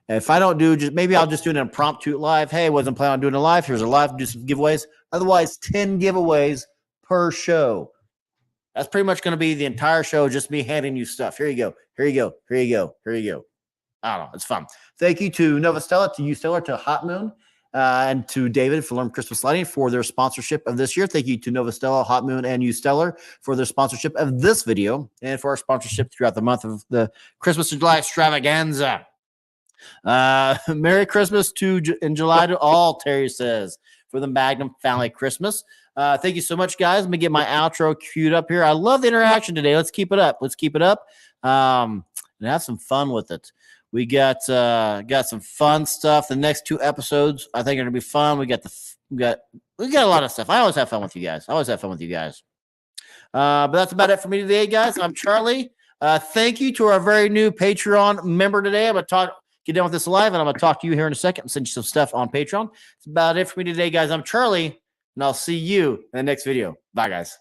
If I don't do, maybe I'll just do an impromptu live. Hey, wasn't planning on doing a live. Here's a live, do some giveaways. Otherwise, 10 giveaways per show. That's pretty much going to be the entire show, just me handing you stuff. Here you go. Here you go. Here you go. Here you go. I don't know. It's fun. Thank you to Nova Stella, to you, Stellar, to Hot Moon, and to David for Learn Christmas Lighting for their sponsorship of this year. Thank you to Nova Stella, Hot Moon, and you, Stellar, for their sponsorship of this video and for our sponsorship throughout the month of the Christmas in July Extravaganza. Merry Christmas in July to all, Terry says, for the Magnum Family Christmas. Thank you so much, guys. Let me get my outro queued up here. I love the interaction today. Let's keep it up. Let's keep it up and have some fun with it. We got some fun stuff. The next 2 episodes, I think, are gonna be fun. We got a lot of stuff. I always have fun with you guys. But that's about it for me today, guys. I'm Charlie. Thank you to our very new Patreon member today. I'm gonna get done with this live, and I'm gonna talk to you here in a second and send you some stuff on Patreon. That's about it for me today, guys. I'm Charlie, and I'll see you in the next video. Bye, guys.